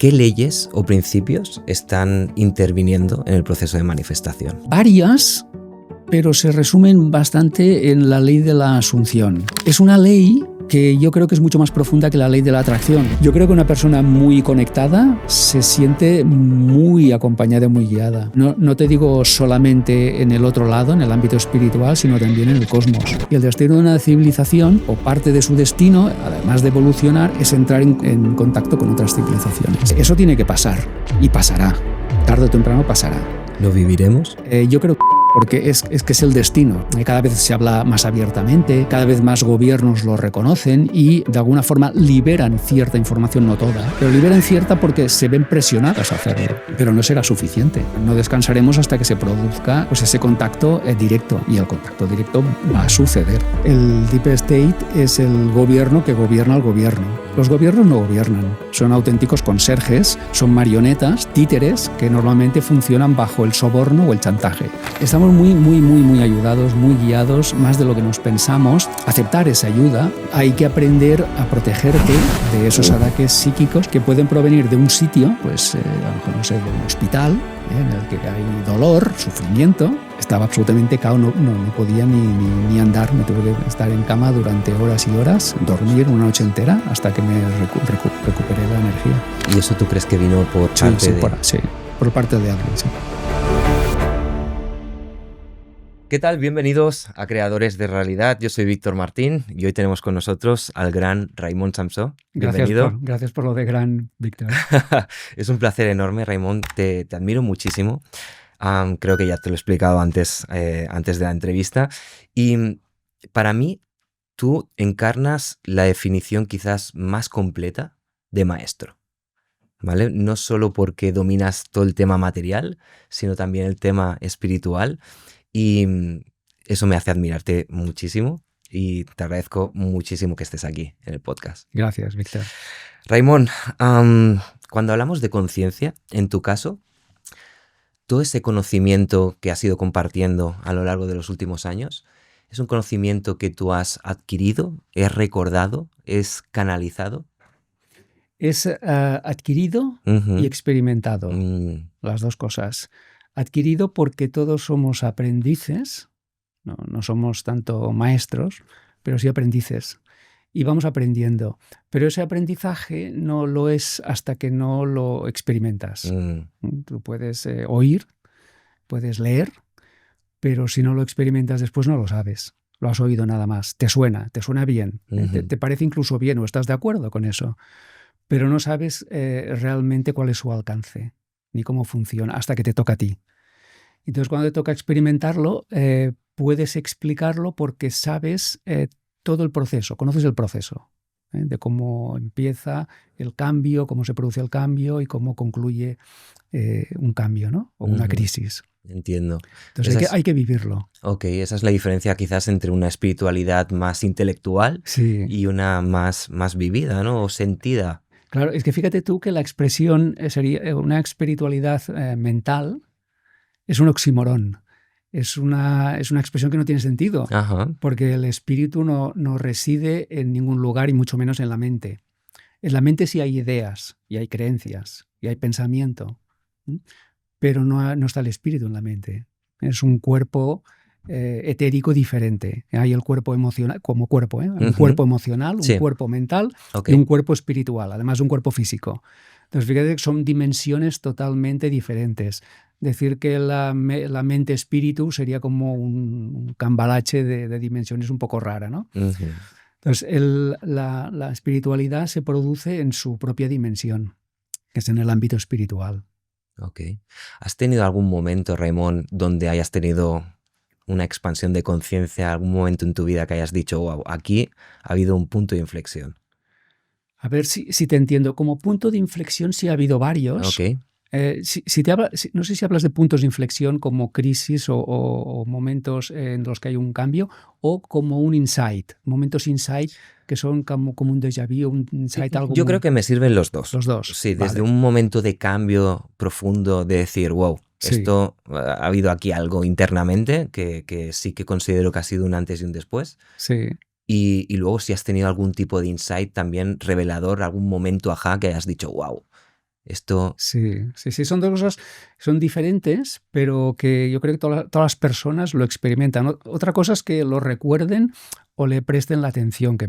¿qué leyes o principios están interviniendo en el proceso de manifestación? Varias, pero se resumen bastante en la ley de la asunción. Es una ley que yo creo que es mucho más profunda que la ley de la atracción. Yo creo que una persona muy conectada se siente muy acompañada, muy guiada. No te digo solamente en el otro lado, en el ámbito espiritual, sino también en el cosmos. Y el destino de una civilización, o parte de su destino, además de evolucionar, es entrar en contacto con otras civilizaciones. Eso tiene que pasar, y pasará. Tarde o temprano pasará. ¿Lo viviremos? Yo creo que porque es que es el destino. Cada vez se habla más abiertamente, cada vez más gobiernos lo reconocen y de alguna forma liberan cierta información, no toda, pero liberan cierta porque se ven presionadas a hacerlo. Pero no será suficiente. No descansaremos hasta que se produzca ese contacto directo, y el contacto directo va a suceder. El Deep State es el gobierno que gobierna al gobierno. Los gobiernos no gobiernan, son auténticos conserjes, son marionetas, títeres que normalmente funcionan bajo el soborno o el chantaje. Estamos muy ayudados, muy guiados, más de lo que nos pensamos. Aceptar esa ayuda, hay que aprender a protegerte de esos ataques psíquicos que pueden provenir de un sitio, pues, no sé, de un hospital, en el que hay dolor, sufrimiento. Estaba absolutamente cao, no podía ni andar, me tuve que estar en cama durante horas y horas, dormir una noche entera hasta que me recuperé la energía. ¿Y eso tú crees que vino por por parte de alguien, sí. ¿Qué tal? Bienvenidos a Creadores de Realidad. Yo soy Víctor Martín y hoy tenemos con nosotros al gran Raimon Samsó. Bienvenido. Gracias por lo de gran, Víctor. Es un placer enorme, Raimon. Te admiro muchísimo. Creo que ya te lo he explicado antes de la entrevista. Y para mí, tú encarnas la definición quizás más completa de maestro, ¿vale? No solo porque dominas todo el tema material, sino también el tema espiritual. Y eso me hace admirarte muchísimo y te agradezco muchísimo que estés aquí en el podcast. Gracias, Víctor. Raimon, cuando hablamos de conciencia, en tu caso, todo ese conocimiento que has ido compartiendo a lo largo de los últimos años, ¿es un conocimiento que tú has adquirido, es recordado, es canalizado? Es adquirido y experimentado, las dos cosas. Adquirido porque todos somos aprendices, no somos tanto maestros, pero sí aprendices. Y vamos aprendiendo. Pero ese aprendizaje no lo es hasta que no lo experimentas. Tú puedes oír, puedes leer, pero si no lo experimentas después no lo sabes. Lo has oído nada más. Te suena bien. Te parece incluso bien o estás de acuerdo con eso. Pero no sabes realmente cuál es su alcance ni cómo funciona hasta que te toca a ti. Entonces, cuando te toca experimentarlo, puedes explicarlo porque sabes todo el proceso, conoces el proceso de cómo empieza el cambio, cómo se produce el cambio y cómo concluye un cambio, ¿no? O una crisis. Entiendo. Entonces hay que vivirlo. Ok, esa es la diferencia quizás entre una espiritualidad más intelectual y una más vivida, ¿no? O sentida. Claro, es que fíjate tú que la expresión sería una espiritualidad mental, es un oxímoron. Es una expresión que no tiene sentido. Ajá. Porque el espíritu no reside en ningún lugar y mucho menos en la mente. En la mente sí hay ideas y hay creencias y hay pensamiento, pero no está el espíritu en la mente. Es un cuerpo etérico diferente. Hay el cuerpo emocional como cuerpo, un cuerpo emocional, un cuerpo mental y un cuerpo espiritual, además de un cuerpo físico. Entonces, fíjate que son dimensiones totalmente diferentes. Decir que la mente-espíritu sería como un cambalache de dimensiones un poco rara, ¿no? Entonces, la espiritualidad se produce en su propia dimensión, que es en el ámbito espiritual. Ok. ¿Has tenido algún momento, Raimon, donde hayas tenido una expansión de conciencia, algún momento en tu vida que hayas dicho, wow, aquí ha habido un punto de inflexión? A ver si te entiendo. Como punto de inflexión sí ha habido varios. Ok. No sé si hablas de puntos de inflexión como crisis o momentos en los que hay un cambio o como un insight, momentos insight que son como un déjà vu, un insight, algo. Yo creo que me sirven los dos. Los dos. Sí, desde un momento de cambio profundo de decir, wow, esto ha habido aquí algo internamente que sí que considero que ha sido un antes y un después. Sí. Y luego si has tenido algún tipo de insight también revelador, algún momento ajá que hayas dicho, wow, Esto... Sí, son dos cosas, son diferentes, pero que yo creo que todas las personas lo experimentan. Otra cosa es que lo recuerden o le presten la atención que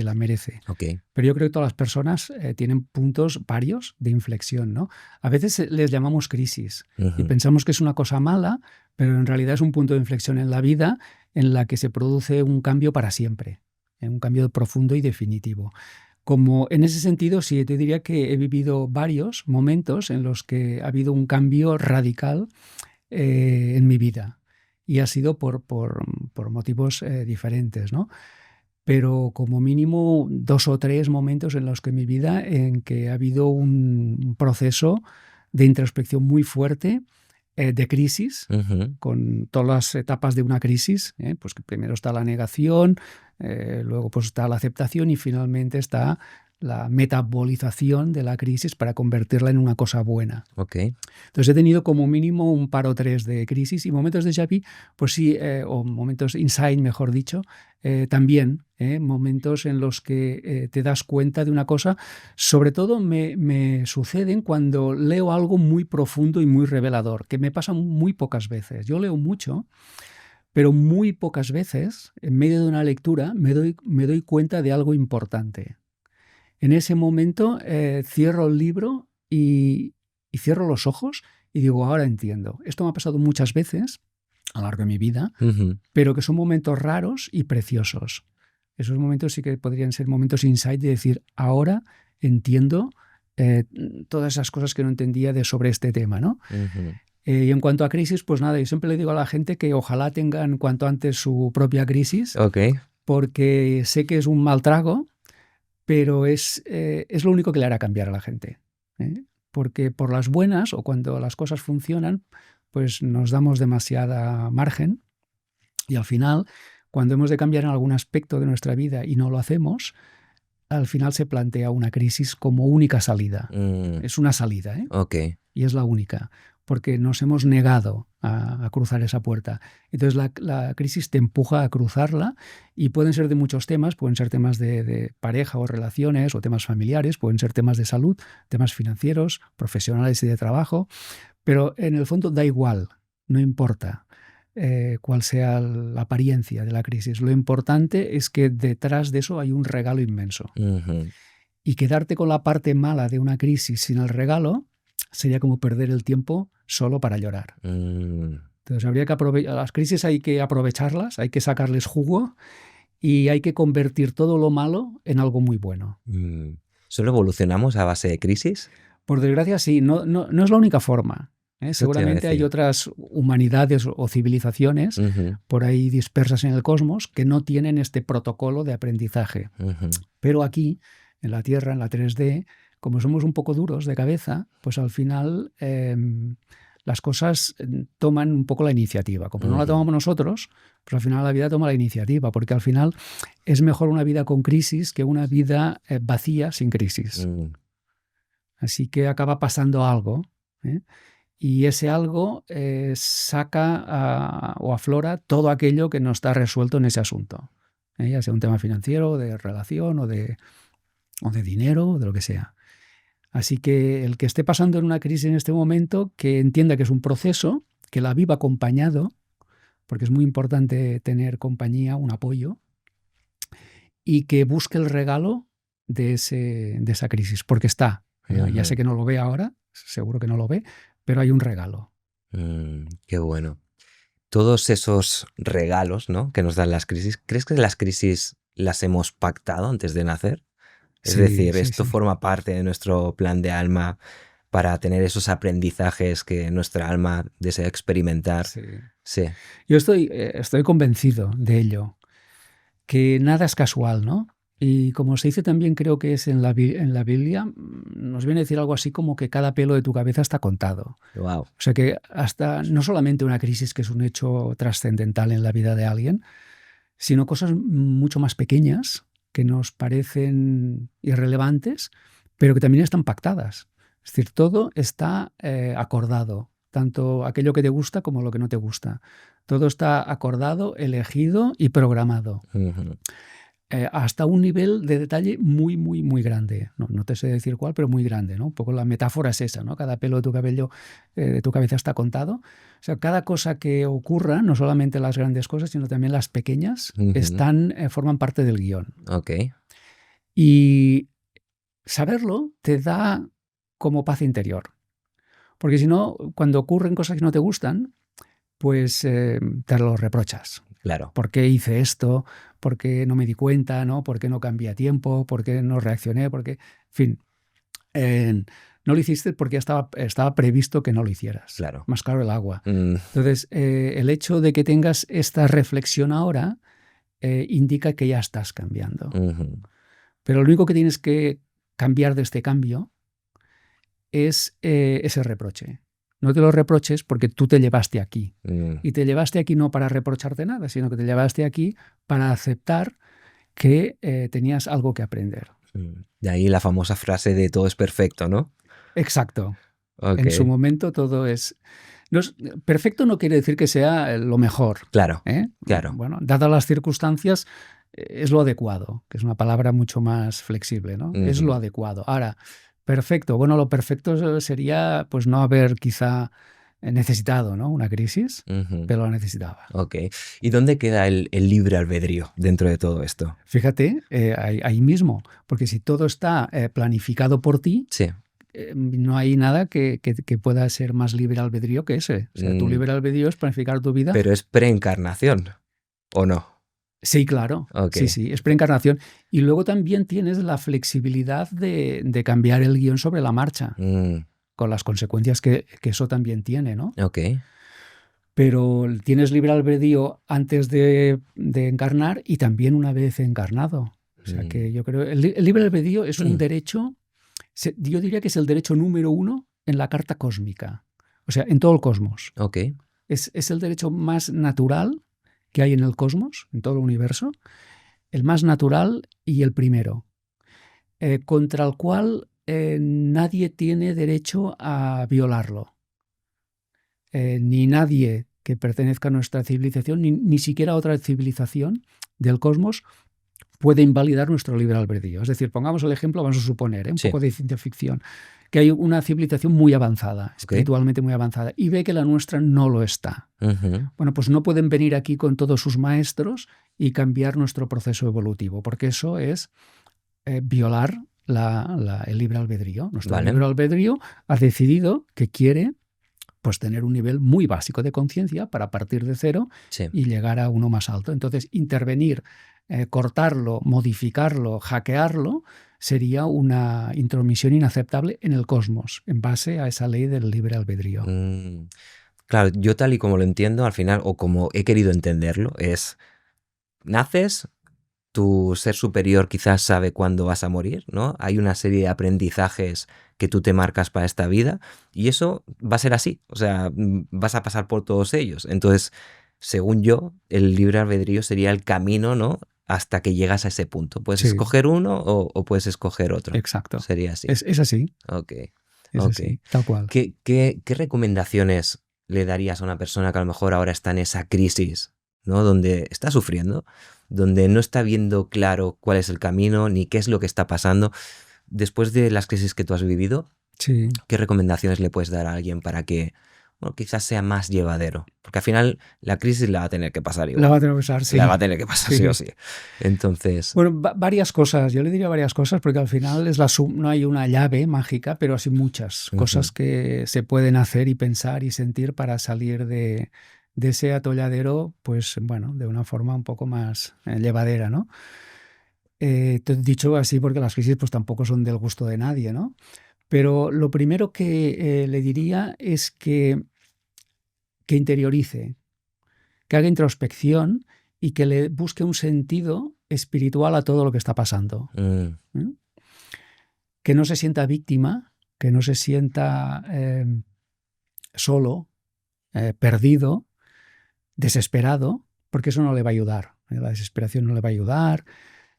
la merece. Ok. Pero yo creo que todas las personas tienen puntos varios de inflexión, ¿no? A veces les llamamos crisis y pensamos que es una cosa mala, pero en realidad es un punto de inflexión en la vida en la que se produce un cambio para siempre, un cambio profundo y definitivo. Como en ese sentido, sí, te diría que he vivido varios momentos en los que ha habido un cambio radical en mi vida y ha sido por motivos diferentes, ¿no? Pero como mínimo 2 o 3 momentos en los que en mi vida en que ha habido un proceso de introspección muy fuerte, de crisis, con todas las etapas de una crisis, pues que primero está la negación, luego pues está la aceptación y finalmente está la metabolización de la crisis para convertirla en una cosa buena. Ok. Entonces he tenido como mínimo un par o 3 de crisis y momentos de déjà vu, pues sí, o momentos insight, mejor dicho, también, momentos en los que te das cuenta de una cosa. Sobre todo me suceden cuando leo algo muy profundo y muy revelador, que me pasa muy pocas veces. Yo leo mucho, pero muy pocas veces, en medio de una lectura, me doy cuenta de algo importante. En ese momento cierro el libro y cierro los ojos y digo, ahora entiendo. Esto me ha pasado muchas veces a lo largo de mi vida, pero que son momentos raros y preciosos. Esos momentos sí que podrían ser momentos insight de decir, ahora entiendo todas esas cosas que no entendía sobre este tema, ¿no? Y en cuanto a crisis, pues nada, yo siempre le digo a la gente que ojalá tengan cuanto antes su propia crisis, porque sé que es un mal trago, pero es lo único que le hará cambiar a la gente. Porque por las buenas o cuando las cosas funcionan, pues nos damos demasiada margen y al final, cuando hemos de cambiar en algún aspecto de nuestra vida y no lo hacemos, al final se plantea una crisis como única salida. Es una salida, y es la única, porque nos hemos negado a cruzar esa puerta. Entonces la crisis te empuja a cruzarla y pueden ser de muchos temas, pueden ser temas de pareja o relaciones o temas familiares, pueden ser temas de salud, temas financieros, profesionales y de trabajo, pero en el fondo da igual, no importa cuál sea la apariencia de la crisis. Lo importante es que detrás de eso hay un regalo inmenso. Y quedarte con la parte mala de una crisis sin el regalo sería como perder el tiempo solo para llorar. Entonces habría que aprovechar las crisis, hay que aprovecharlas, hay que sacarles jugo y hay que convertir todo lo malo en algo muy bueno. ¿Solo evolucionamos a base de crisis? Por desgracia sí, no es la única forma. Seguramente hay otras humanidades o civilizaciones por ahí dispersas en el cosmos que no tienen este protocolo de aprendizaje. Pero aquí, en la Tierra, en la 3D, como somos un poco duros de cabeza, pues al final las cosas toman un poco la iniciativa. Como no la tomamos nosotros, pues al final la vida toma la iniciativa, porque al final es mejor una vida con crisis que una vida vacía sin crisis. Así que acaba pasando algo, y ese algo saca o aflora todo aquello que no está resuelto en ese asunto, ya sea un tema financiero, de relación o de dinero, o de lo que sea. Así que el que esté pasando en una crisis en este momento, que entienda que es un proceso, que la viva acompañado, porque es muy importante tener compañía, un apoyo, y que busque el regalo de esa crisis, porque está. Ya sé que no lo ve ahora, seguro que no lo ve, pero hay un regalo. Qué bueno. Todos esos regalos, ¿no?, que nos dan las crisis, ¿crees que las crisis las hemos pactado antes de nacer? Es decir, esto forma parte de nuestro plan de alma para tener esos aprendizajes que nuestra alma desea experimentar. Sí. Yo estoy convencido de ello, que nada es casual, ¿no? Y como se dice también, creo que es en la Biblia, nos viene a decir algo así como que cada pelo de tu cabeza está contado. Wow. O sea que hasta no solamente una crisis que es un hecho trascendental en la vida de alguien, sino cosas mucho más pequeñas que nos parecen irrelevantes, pero que también están pactadas. Es decir, todo está acordado, tanto aquello que te gusta como lo que no te gusta. Todo está acordado, elegido y programado. hasta un nivel de detalle muy, muy, muy grande. No te sé decir cuál, pero muy grande, ¿no? Un poco la metáfora es esa, ¿no? Cada pelo de tu cabello, de tu cabeza está contado. O sea, cada cosa que ocurra, no solamente las grandes cosas, sino también las pequeñas, forman parte del guión. Ok. Y saberlo te da como paz interior. Porque si no, cuando ocurren cosas que no te gustan, pues te lo reprochas. Claro. ¿Por qué hice esto? ¿Por qué no me di cuenta? ¿No? ¿Por qué no cambié a tiempo? ¿Por qué no reaccioné? ¿Por qué? En fin, no lo hiciste porque estaba previsto que no lo hicieras. Claro. Más claro el agua. Entonces, el hecho de que tengas esta reflexión ahora indica que ya estás cambiando. Pero lo único que tienes que cambiar de este cambio es ese reproche. No te lo reproches porque tú te llevaste aquí. Y te llevaste aquí no para reprocharte nada, sino que te llevaste aquí para aceptar que tenías algo que aprender. De ahí la famosa frase de todo es perfecto, ¿no? Exacto. Okay. En su momento todo es... perfecto no quiere decir que sea lo mejor. Claro, claro. Bueno, dadas las circunstancias, es lo adecuado, que es una palabra mucho más flexible, ¿no? Es lo adecuado. Ahora, perfecto. Bueno, lo perfecto sería pues no haber quizá necesitado, ¿no? Una crisis, pero la necesitaba. Ok. ¿Y dónde queda el libre albedrío dentro de todo esto? Fíjate, ahí mismo, porque si todo está planificado por ti, sí. No hay nada que pueda ser más libre albedrío que ese. O sea, tu libre albedrío es planificar tu vida. Pero es preencarnación, ¿o no? Sí, claro. Okay. Sí, es preencarnación. Y luego también tienes la flexibilidad de cambiar el guión sobre la marcha, con las consecuencias que eso también tiene, ¿no? Ok. Pero tienes libre albedrío antes de encarnar y también una vez encarnado. O sea que yo creo el libre albedrío es un derecho, yo diría que es el derecho número 1 en la carta cósmica. O sea, en todo el cosmos. Ok. Es el derecho más natural que hay en el cosmos, en todo el universo, el más natural y el primero, contra el cual nadie tiene derecho a violarlo. Ni nadie que pertenezca a nuestra civilización, ni siquiera otra civilización del cosmos puede invalidar nuestro libre albedrío. Es decir, pongamos el ejemplo, vamos a suponer, un poco de ciencia ficción, que hay una civilización muy avanzada, espiritualmente muy avanzada, y ve que la nuestra no lo está. Bueno, pues no pueden venir aquí con todos sus maestros y cambiar nuestro proceso evolutivo, porque eso es violar el libre albedrío. Nuestro libre albedrío ha decidido que quiere pues tener un nivel muy básico de conciencia para partir de cero y llegar a uno más alto. Entonces, intervenir, cortarlo, modificarlo, hackearlo, sería una intromisión inaceptable en el cosmos, en base a esa ley del libre albedrío. Claro, yo tal y como lo entiendo, al final, o como he querido entenderlo, es, naces, tu ser superior quizás sabe cuándo vas a morir, ¿no? Hay una serie de aprendizajes que tú te marcas para esta vida y eso va a ser así, o sea, vas a pasar por todos ellos. Entonces, según yo, el libre albedrío sería el camino, ¿no? Hasta que llegas a ese punto. Puedes escoger uno o puedes escoger otro. Exacto. Sería así. Es así. Ok. Es así, tal cual. ¿Qué recomendaciones le darías a una persona que a lo mejor ahora está en esa crisis, ¿no? Donde está sufriendo, donde no está viendo claro cuál es el camino ni qué es lo que está pasando? Después de las crisis que tú has vivido, ¿qué recomendaciones le puedes dar a alguien para que quizás sea más llevadero? Porque al final la crisis la va a tener que pasar igual. La va a tener que pasar, sí. La va a tener que pasar sí o sí. Entonces... Bueno, varias cosas. Yo le diría varias cosas porque al final no hay una llave mágica, pero sí muchas cosas que se pueden hacer y pensar y sentir para salir de ese atolladero, pues bueno, de una forma un poco más llevadera, ¿no? Te he dicho así porque las crisis pues tampoco son del gusto de nadie, ¿no? Pero lo primero que le diría es que interiorice, que haga introspección y que le busque un sentido espiritual a todo lo que está pasando. Que no se sienta víctima, que no se sienta solo, perdido, desesperado, porque eso no le va a ayudar. La desesperación no le va a ayudar,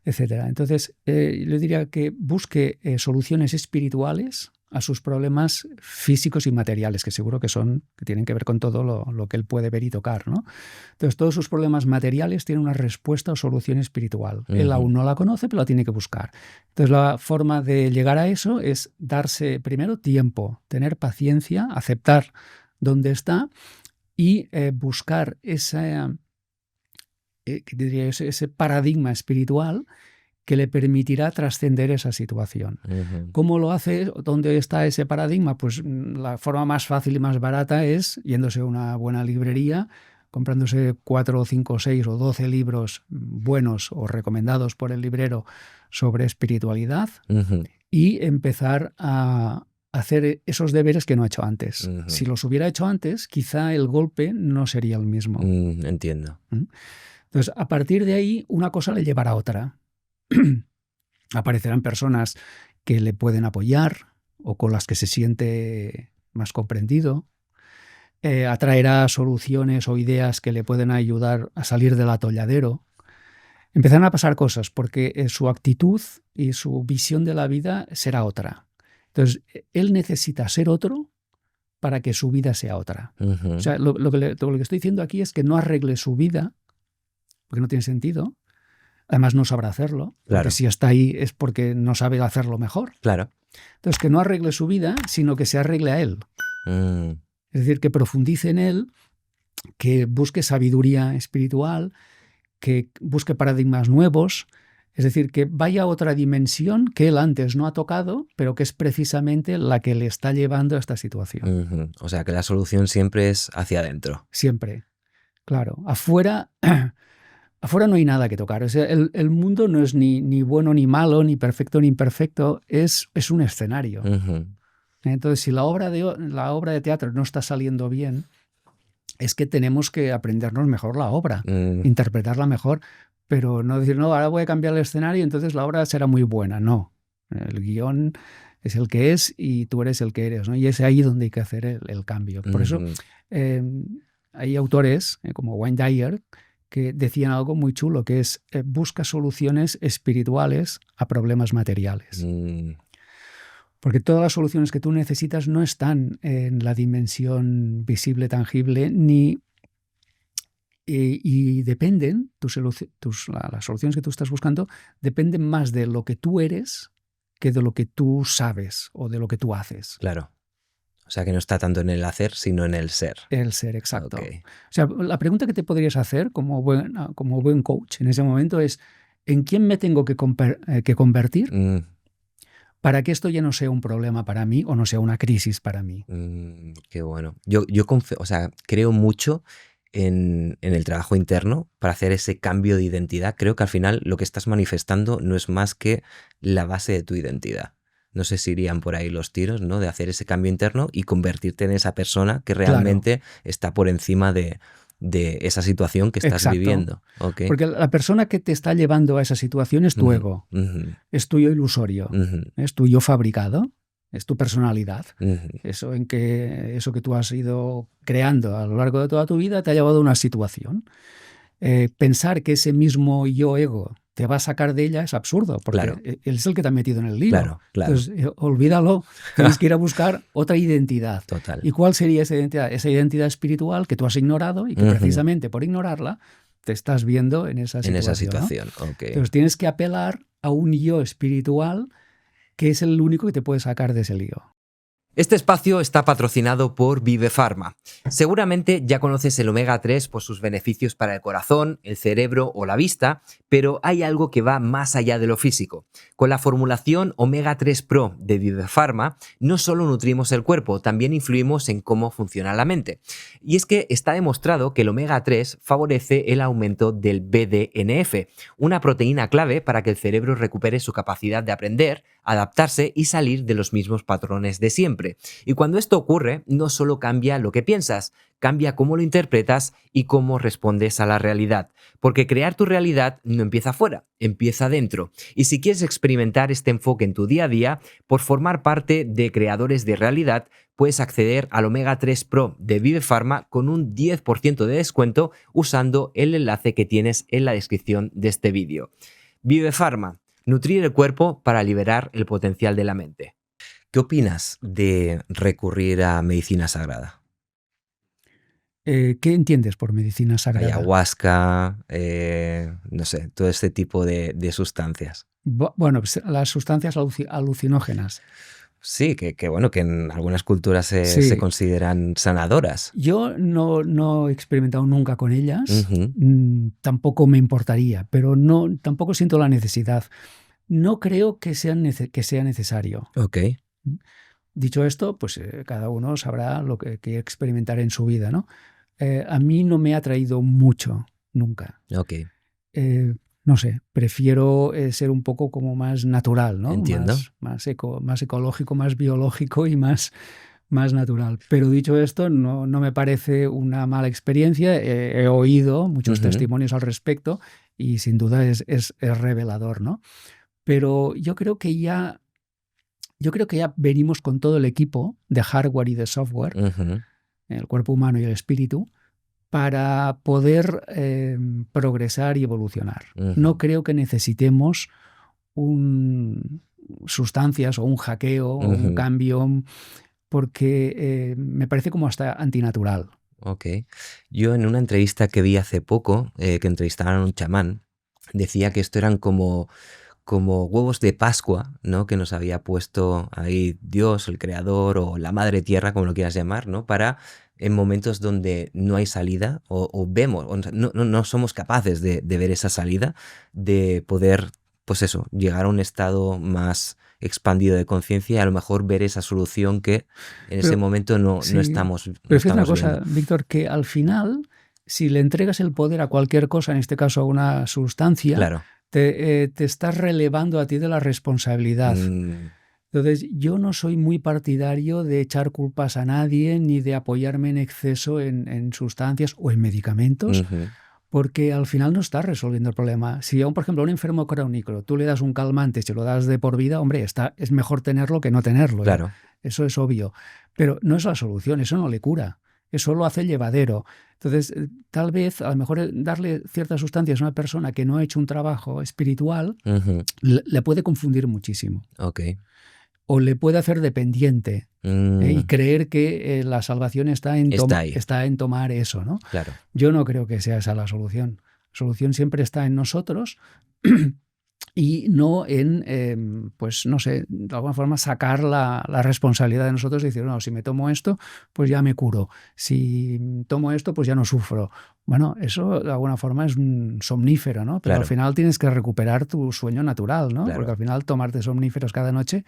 etc. Entonces, le diría que busque soluciones espirituales a sus problemas físicos y materiales, que seguro que tienen que ver con todo lo que él puede ver y tocar, ¿no? Entonces, todos sus problemas materiales tienen una respuesta o solución espiritual. Él aún no la conoce, pero la tiene que buscar. Entonces, la forma de llegar a eso es darse primero tiempo, tener paciencia, aceptar dónde está y buscar ese paradigma espiritual que le permitirá trascender esa situación. ¿Cómo lo hace? ¿Dónde está ese paradigma? Pues la forma más fácil y más barata es yéndose a una buena librería, comprándose 4 o 5 o 6 o 12 libros buenos o recomendados por el librero sobre espiritualidad y empezar a hacer esos deberes que no ha hecho antes. Si los hubiera hecho antes, quizá el golpe no sería el mismo. Entiendo. Entonces, a partir de ahí, una cosa le llevará a otra. Aparecerán personas que le pueden apoyar o con las que se siente más comprendido. Atraerá soluciones o ideas que le pueden ayudar a salir del atolladero. Empezarán a pasar cosas porque su actitud y su visión de la vida será otra. Entonces, él necesita ser otro para que su vida sea otra. O sea, lo que estoy diciendo aquí es que no arregle su vida, porque no tiene sentido. Además, no sabrá hacerlo. Claro. Porque si está ahí es porque no sabe hacerlo mejor. Claro. Entonces, que no arregle su vida, sino que se arregle a él. Es decir, que profundice en él, que busque sabiduría espiritual, que busque paradigmas nuevos. Es decir, que vaya a otra dimensión que él antes no ha tocado, pero que es precisamente la que le está llevando a esta situación. O sea, que la solución siempre es hacia adentro. Siempre. Claro. Afuera no hay nada que tocar. O sea, el mundo no es ni bueno ni malo, ni perfecto ni imperfecto, es un escenario. Entonces, si la obra de teatro no está saliendo bien, es que tenemos que aprendernos mejor la obra, interpretarla mejor, pero no decir, no, ahora voy a cambiar el escenario y entonces la obra será muy buena. No, el guión es el que es y tú eres el que eres, ¿no? Y es ahí donde hay que hacer el cambio. Por eso hay autores como Wayne Dyer que decían algo muy chulo, que es busca soluciones espirituales a problemas materiales. Porque todas las soluciones que tú necesitas no están en la dimensión visible, tangible, y dependen, las soluciones que tú estás buscando dependen más de lo que tú eres que de lo que tú sabes o de lo que tú haces. Claro. O sea, que no está tanto en el hacer, sino en el ser. El ser, exacto. Okay. O sea, la pregunta que te podrías hacer como buen coach en ese momento es, ¿en quién me tengo que convertir para que esto ya no sea un problema para mí o no sea una crisis para mí? Qué bueno. Yo creo mucho en el trabajo interno para hacer ese cambio de identidad. Creo que al final lo que estás manifestando no es más que la base de tu identidad. No sé si irían por ahí los tiros, ¿no? De hacer ese cambio interno y convertirte en esa persona que realmente está por encima de esa situación que estás viviendo. Okay. Porque la persona que te está llevando a esa situación es tu ego, es tu yo ilusorio, es tu yo fabricado, es tu personalidad. Eso que tú has ido creando a lo largo de toda tu vida te ha llevado a una situación. Pensar que ese mismo yo ego te va a sacar de ella es absurdo, porque él es el que te ha metido en el lío. Claro. Entonces, olvídalo, tienes que ir a buscar otra identidad. Total. ¿Y cuál sería esa identidad? Esa identidad espiritual que tú has ignorado y que precisamente por ignorarla te estás viendo en esa situación. ¿no? Okay. Entonces tienes que apelar a un yo espiritual que es el único que te puede sacar de ese lío. Este espacio está patrocinado por Vive Pharma. Seguramente ya conoces el omega 3 por sus beneficios para el corazón, el cerebro o la vista, pero hay algo que va más allá de lo físico. Con la formulación omega 3 Pro de Vive Pharma, no solo nutrimos el cuerpo, también influimos en cómo funciona la mente. Y es que está demostrado que el omega 3 favorece el aumento del BDNF, una proteína clave para que el cerebro recupere su capacidad de aprender, adaptarse y salir de los mismos patrones de siempre. Y cuando esto ocurre, no solo cambia lo que piensas, cambia cómo lo interpretas y cómo respondes a la realidad. Porque crear tu realidad no empieza afuera, empieza dentro. Y si quieres experimentar este enfoque en tu día a día, por formar parte de Creadores de Realidad, puedes acceder al Omega 3 Pro de Vive Pharma con un 10% de descuento usando el enlace que tienes en la descripción de este vídeo. Vive Pharma, nutrir el cuerpo para liberar el potencial de la mente. ¿Qué opinas de recurrir a medicina sagrada? ¿Qué entiendes por medicina sagrada? Ayahuasca, no sé, todo este tipo de sustancias. Bueno, pues las sustancias alucinógenas. Sí, bueno, que en algunas culturas se Sí. consideran sanadoras. Yo no he experimentado nunca con ellas, Ujú. tampoco me importaría, pero tampoco siento la necesidad. No creo que sea necesario. Ok, Dicho esto, pues cada uno sabrá lo que quiere experimentar en su vida, ¿no? A mí no me ha atraído mucho, nunca. ok, No sé, prefiero ser un poco como más natural, ¿no? entiendo. Más ecológico, más biológico y más natural. Pero dicho esto, no me parece una mala experiencia. He oído muchos Ujú. testimonios al respecto y sin duda es revelador, ¿no? Pero yo creo que ya venimos con todo el equipo de hardware y de software, Ujú. el cuerpo humano y el espíritu, para poder progresar y evolucionar. Ujú. No creo que necesitemos sustancias o un hackeo o un Ujú. cambio, porque me parece como hasta antinatural. Ok. Yo en una entrevista que vi hace poco, que entrevistaban a un chamán, decía que esto eran como huevos de Pascua, ¿no? Que nos había puesto ahí Dios, el Creador, o la Madre Tierra, como lo quieras llamar, ¿no? Para en momentos donde no hay salida, o vemos, o sea, no somos capaces de ver esa salida, de poder, pues eso, llegar a un estado más expandido de conciencia y a lo mejor ver esa solución que en ese Pero momento no sí, estamos pero fíjate una cosa, viendo. Víctor, que al final, si le entregas el poder a cualquier cosa, en este caso a una sustancia, Claro. te estás relevando a ti de la responsabilidad. Mm, Entonces, yo no soy muy partidario de echar culpas a nadie ni de apoyarme en exceso en sustancias o en medicamentos, ujú. porque al final no estás resolviendo el problema. Si a por ejemplo, a un enfermo crónico tú le das un calmante y se lo das de por vida, hombre, es mejor tenerlo que no tenerlo. Claro. Eso es obvio. Pero no es la solución, eso no le cura. Eso lo hace llevadero. Entonces, tal vez, a lo mejor, darle ciertas sustancias a una persona que no ha hecho un trabajo espiritual Ujú. le puede confundir muchísimo. Ok. O le puede hacer dependiente y Mm, creer que la salvación está está ahí, en tomar eso, ¿no? claro. Yo no creo que sea esa la solución. La solución siempre está en nosotros y no en, pues no sé, de alguna forma sacar la responsabilidad de nosotros y decir, no, si me tomo esto, pues ya me curo. Si tomo esto, pues ya no sufro. Bueno, eso de alguna forma es un somnífero, ¿no? Pero al Claro, final tienes que recuperar tu sueño natural, ¿no? Porque claro, al final tomarte somníferos cada noche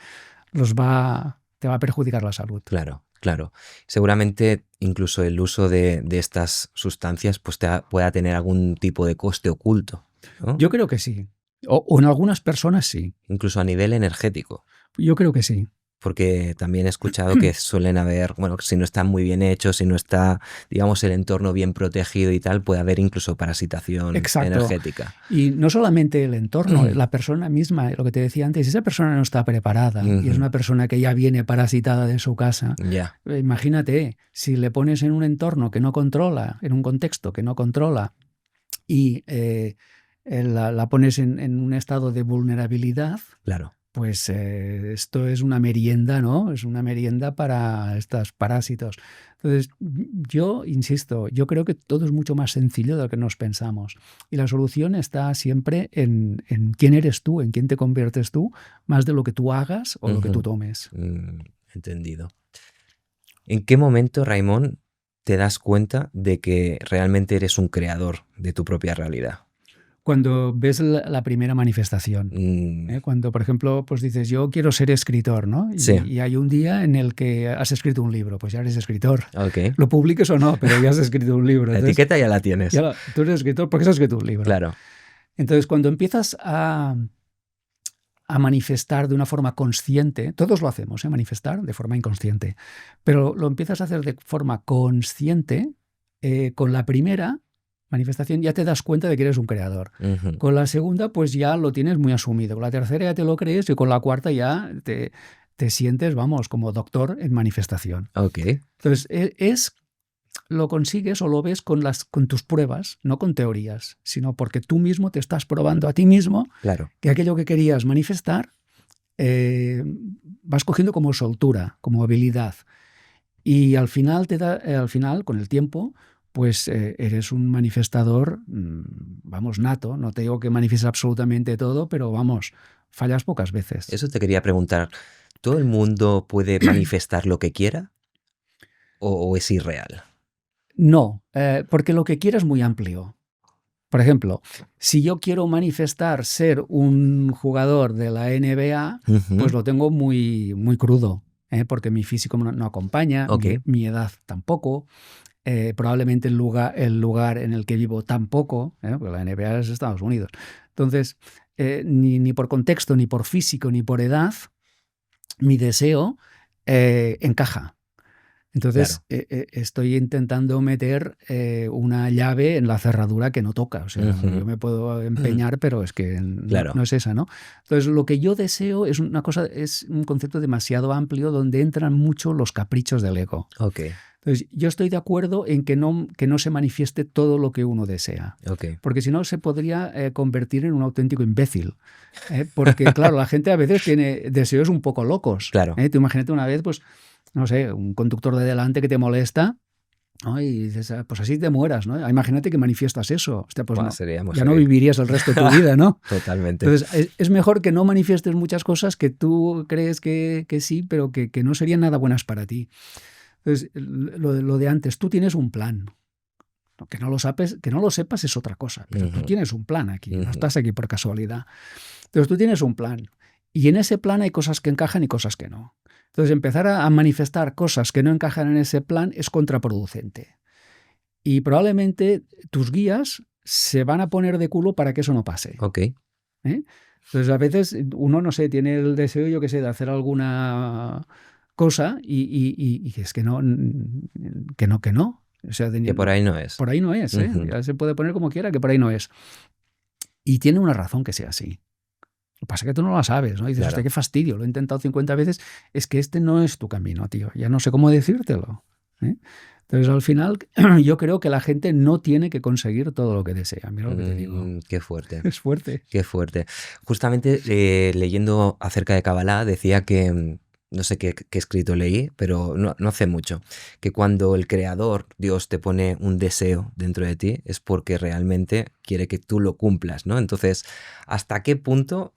te va a perjudicar la salud. claro, claro. Seguramente incluso el uso de estas sustancias pues pueda tener algún tipo de coste oculto, ¿no? Yo creo que sí. O en algunas personas sí. Incluso a nivel energético. Yo creo que sí. Porque también he escuchado que suelen haber, bueno, si no están muy bien hechos, si no está, digamos, el entorno bien protegido y tal, puede haber incluso parasitación Exacto. energética. Y no solamente el entorno, la persona misma, lo que te decía antes, esa persona no está preparada y es una persona que ya viene parasitada de su casa. Ya, Imagínate, si le pones en un entorno que no controla, en un contexto que no controla y la pones en un estado de vulnerabilidad, claro. pues esto es una merienda, ¿no? Es una merienda para estos parásitos. Entonces, yo insisto, yo creo que todo es mucho más sencillo de lo que nos pensamos. Y la solución está siempre en quién eres tú, en quién te conviertes tú, más de lo que tú hagas o lo que tú tomes. Entendido. ¿En qué momento, Raimón, te das cuenta de que realmente eres un creador de tu propia realidad? Cuando ves la primera manifestación, cuando, por ejemplo, pues dices, yo quiero ser escritor, ¿no? Sí. Y hay un día en el que has escrito un libro, pues ya eres escritor. Ok. Lo publiques o no, pero ya has escrito un libro. La etiqueta ya la tienes. Tú eres escritor porque has escrito un libro. Claro. Entonces, cuando empiezas a manifestar de una forma consciente, todos lo hacemos, manifestar de forma inconsciente, pero lo empiezas a hacer de forma consciente, con la primera manifestación ya te das cuenta de que eres un creador. Con la segunda, pues ya lo tienes muy asumido. Con la tercera ya te lo crees y con la cuarta ya te sientes, vamos, como doctor en manifestación. Ok. Entonces, lo consigues o lo ves con tus pruebas, no con teorías, sino porque tú mismo te estás probando a ti mismo Claro. que aquello que querías manifestar vas cogiendo como soltura, como habilidad. Y al final, con el tiempo, pues eres un manifestador, vamos, nato. No te digo que manifiestes absolutamente todo, pero vamos, fallas pocas veces. Eso te quería preguntar. ¿Todo el mundo puede manifestar lo que quiera o es irreal? No, porque lo que quiera es muy amplio. Por ejemplo, si yo quiero manifestar ser un jugador de la NBA, pues lo tengo muy, muy crudo, porque mi físico no acompaña, Ok. mi edad tampoco, probablemente el lugar en el que vivo tampoco, porque la NBA es Estados Unidos. Entonces, ni por contexto, ni por físico, ni por edad, mi deseo encaja. Entonces, Claro. estoy intentando meter una llave en la cerradura que no toca. O sea, yo me puedo empeñar, pero es que Claro. no es esa, ¿no? Entonces, lo que yo deseo es es un concepto demasiado amplio donde entran mucho los caprichos del ego. Ok. Entonces, yo estoy de acuerdo en que no se manifieste todo lo que uno desea. Ok. Porque si no, se podría convertir en un auténtico imbécil. Porque, claro, la gente a veces tiene deseos un poco locos. Claro. Tú imagínate una vez, pues, no sé, un conductor de delante que te molesta, ¿no? Y dices, pues así te mueras, ¿no? Imagínate que manifiestas eso. Hostia, pues no, ya no vivirías el resto de tu vida, ¿no? Totalmente. Entonces, es mejor que no manifiestes muchas cosas que tú crees que sí, pero que no serían nada buenas para ti. Entonces, lo de antes, tú tienes un plan. Que no lo sepas es otra cosa, pero tú tienes un plan aquí, no estás aquí por casualidad. Entonces, tú tienes un plan. Y en ese plan hay cosas que encajan y cosas que no. Entonces, empezar a manifestar cosas que no encajan en ese plan es contraproducente. Y probablemente tus guías se van a poner de culo para que eso no pase. Ok. Entonces, a veces uno, no sé, tiene el deseo, yo qué sé, de hacer alguna cosa y es que no. O sea, Que por ahí no es. Por ahí no es, Ya se puede poner como quiera, que por ahí no es. Y tiene una razón que sea así. Lo que pasa es que tú no la sabes, ¿no? Y dices, Claro. hostia, qué fastidio, lo he intentado 50 veces, es que este no es tu camino, tío, ya no sé cómo decírtelo. Entonces, al final, yo creo que la gente no tiene que conseguir todo lo que desea. Mira lo que te digo. Qué fuerte. Es fuerte. Qué fuerte. Justamente leyendo acerca de Kabbalah decía que, no sé qué escrito leí, pero no hace mucho, que cuando el Creador, Dios, te pone un deseo dentro de ti es porque realmente quiere que tú lo cumplas, ¿no? Entonces, ¿hasta qué punto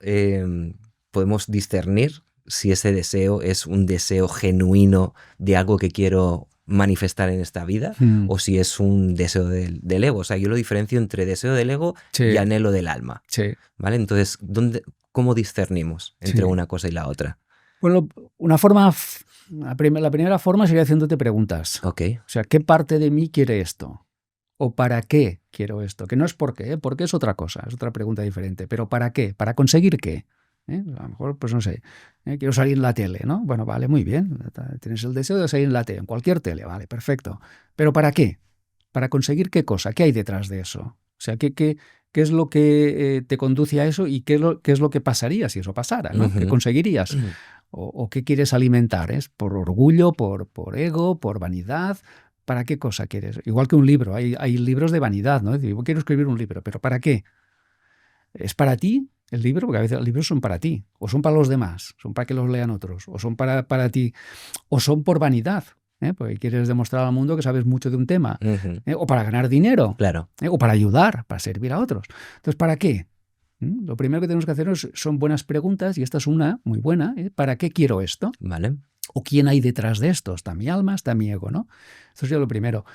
podemos discernir si ese deseo es un deseo genuino de algo que quiero manifestar en esta vida o si es un deseo del ego? O sea, yo lo diferencio entre deseo del ego y anhelo del alma. Sí. ¿Vale? Entonces, ¿cómo discernimos entre una cosa y la otra? Bueno, la primera forma sería haciéndote preguntas. Ok. O sea, ¿qué parte de mí quiere esto? ¿O para qué quiero esto? Que no es por qué, porque es otra cosa, es otra pregunta diferente. Pero ¿para qué? ¿Para conseguir qué? A lo mejor, pues no sé, quiero salir en la tele, ¿no? Bueno, vale, muy bien. Tienes el deseo de salir en la tele, en cualquier tele, vale, perfecto. ¿Pero para qué? ¿Para conseguir qué cosa? ¿Qué hay detrás de eso? O sea, ¿qué es lo que te conduce a eso y qué es lo que pasaría si eso pasara, ¿no? ¿Qué conseguirías? ¿O qué quieres alimentar? ¿Es por orgullo, por ego, por vanidad? ¿Para qué cosa quieres? Igual que un libro, hay libros de vanidad, ¿no? Es decir, yo quiero escribir un libro, ¿pero para qué? ¿Es para ti el libro? Porque a veces los libros son para ti, o son para los demás, son para que los lean otros, o son para ti, o son por vanidad, porque quieres demostrar al mundo que sabes mucho de un tema, o para ganar dinero, claro. O para ayudar, para servir a otros. Entonces, ¿para qué? Lo primero que tenemos que hacer son buenas preguntas, y esta es una muy buena. ¿Para qué quiero esto? Vale. ¿O quién hay detrás de esto? Está mi alma, está mi ego, ¿no? Esto sería lo primero.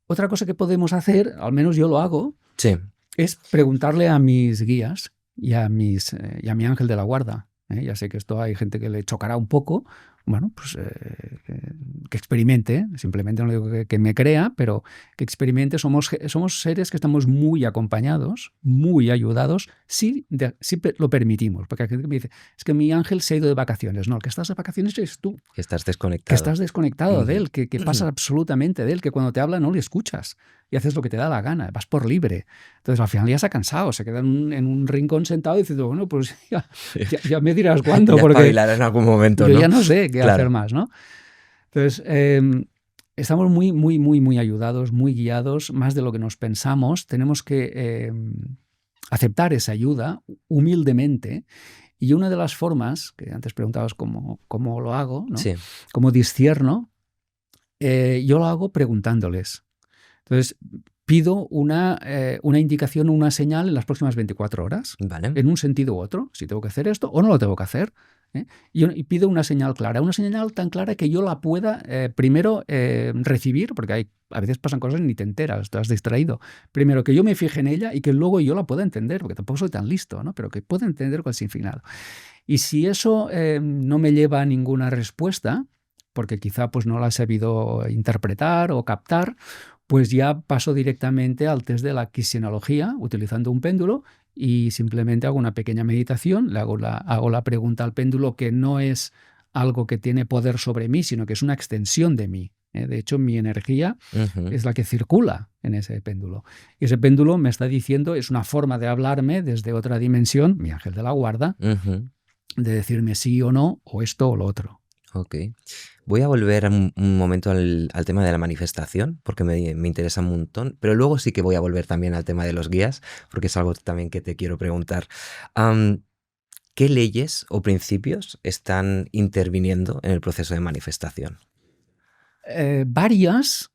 Otra cosa que podemos hacer, al menos yo lo hago, es preguntarle a mis guías y a mi ángel de la guarda. Ya sé que esto hay gente que le chocará un poco. Bueno, pues que experimente, simplemente no digo que me crea, pero que experimente. Somos seres que estamos muy acompañados, muy ayudados, si lo permitimos. Porque hay gente que me dice, es que mi ángel se ha ido de vacaciones. No, el que estás de vacaciones es tú. Que estás desconectado. Que estás desconectado de él, que pasas absolutamente de él, que cuando te habla no le escuchas y haces lo que te da la gana, vas por libre. Entonces al final ya se ha cansado, se queda en un rincón sentado y dice, bueno, pues ya me dirás cuándo. Ya porque espabilarás en algún momento, yo ya no sé qué Claro. hacer más, ¿no? Entonces, estamos muy, muy, muy, muy ayudados, muy guiados, más de lo que nos pensamos. Tenemos que aceptar esa ayuda humildemente. Y una de las formas, que antes preguntabas cómo lo hago, ¿no? Sí. Cómo discierno, yo lo hago preguntándoles. Entonces, pido una indicación, una señal en las próximas 24 horas, Vale. en un sentido u otro, si tengo que hacer esto o no lo tengo que hacer. Y pido una señal tan clara que yo la pueda primero recibir, porque a veces pasan cosas y ni te enteras, estás distraído. Primero que yo me fije en ella y que luego yo la pueda entender, porque tampoco soy tan listo, ¿no? Pero que pueda entender cuál es el significado. Y si eso no me lleva a ninguna respuesta, porque quizá pues, no la he sabido interpretar o captar, pues ya paso directamente al test de la quisienología utilizando un péndulo y simplemente hago una pequeña meditación, hago la pregunta al péndulo, que no es algo que tiene poder sobre mí, sino que es una extensión de mí. De hecho, mi energía es la que circula en ese péndulo. Y ese péndulo me está diciendo, es una forma de hablarme desde otra dimensión, mi ángel de la guarda, de decirme sí o no, o esto o lo otro. Ok. Voy a volver un momento al tema de la manifestación, porque me interesa un montón, pero luego sí que voy a volver también al tema de los guías, porque es algo también que te quiero preguntar. ¿Qué leyes o principios están interviniendo en el proceso de manifestación? Varias,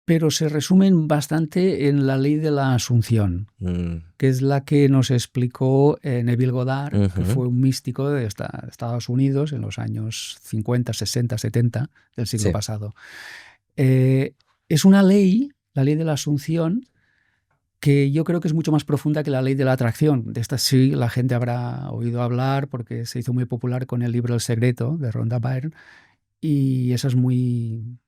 pero se resumen bastante en la ley de la asunción, que es la que nos explicó Neville Goddard, que fue un místico de Estados Unidos en los años 50, 60, 70 del siglo pasado. Es una ley, la ley de la asunción, que yo creo que es mucho más profunda que la ley de la atracción. De esta sí la gente habrá oído hablar porque se hizo muy popular con el libro El secreto de Rhonda Byrne, y esa es muy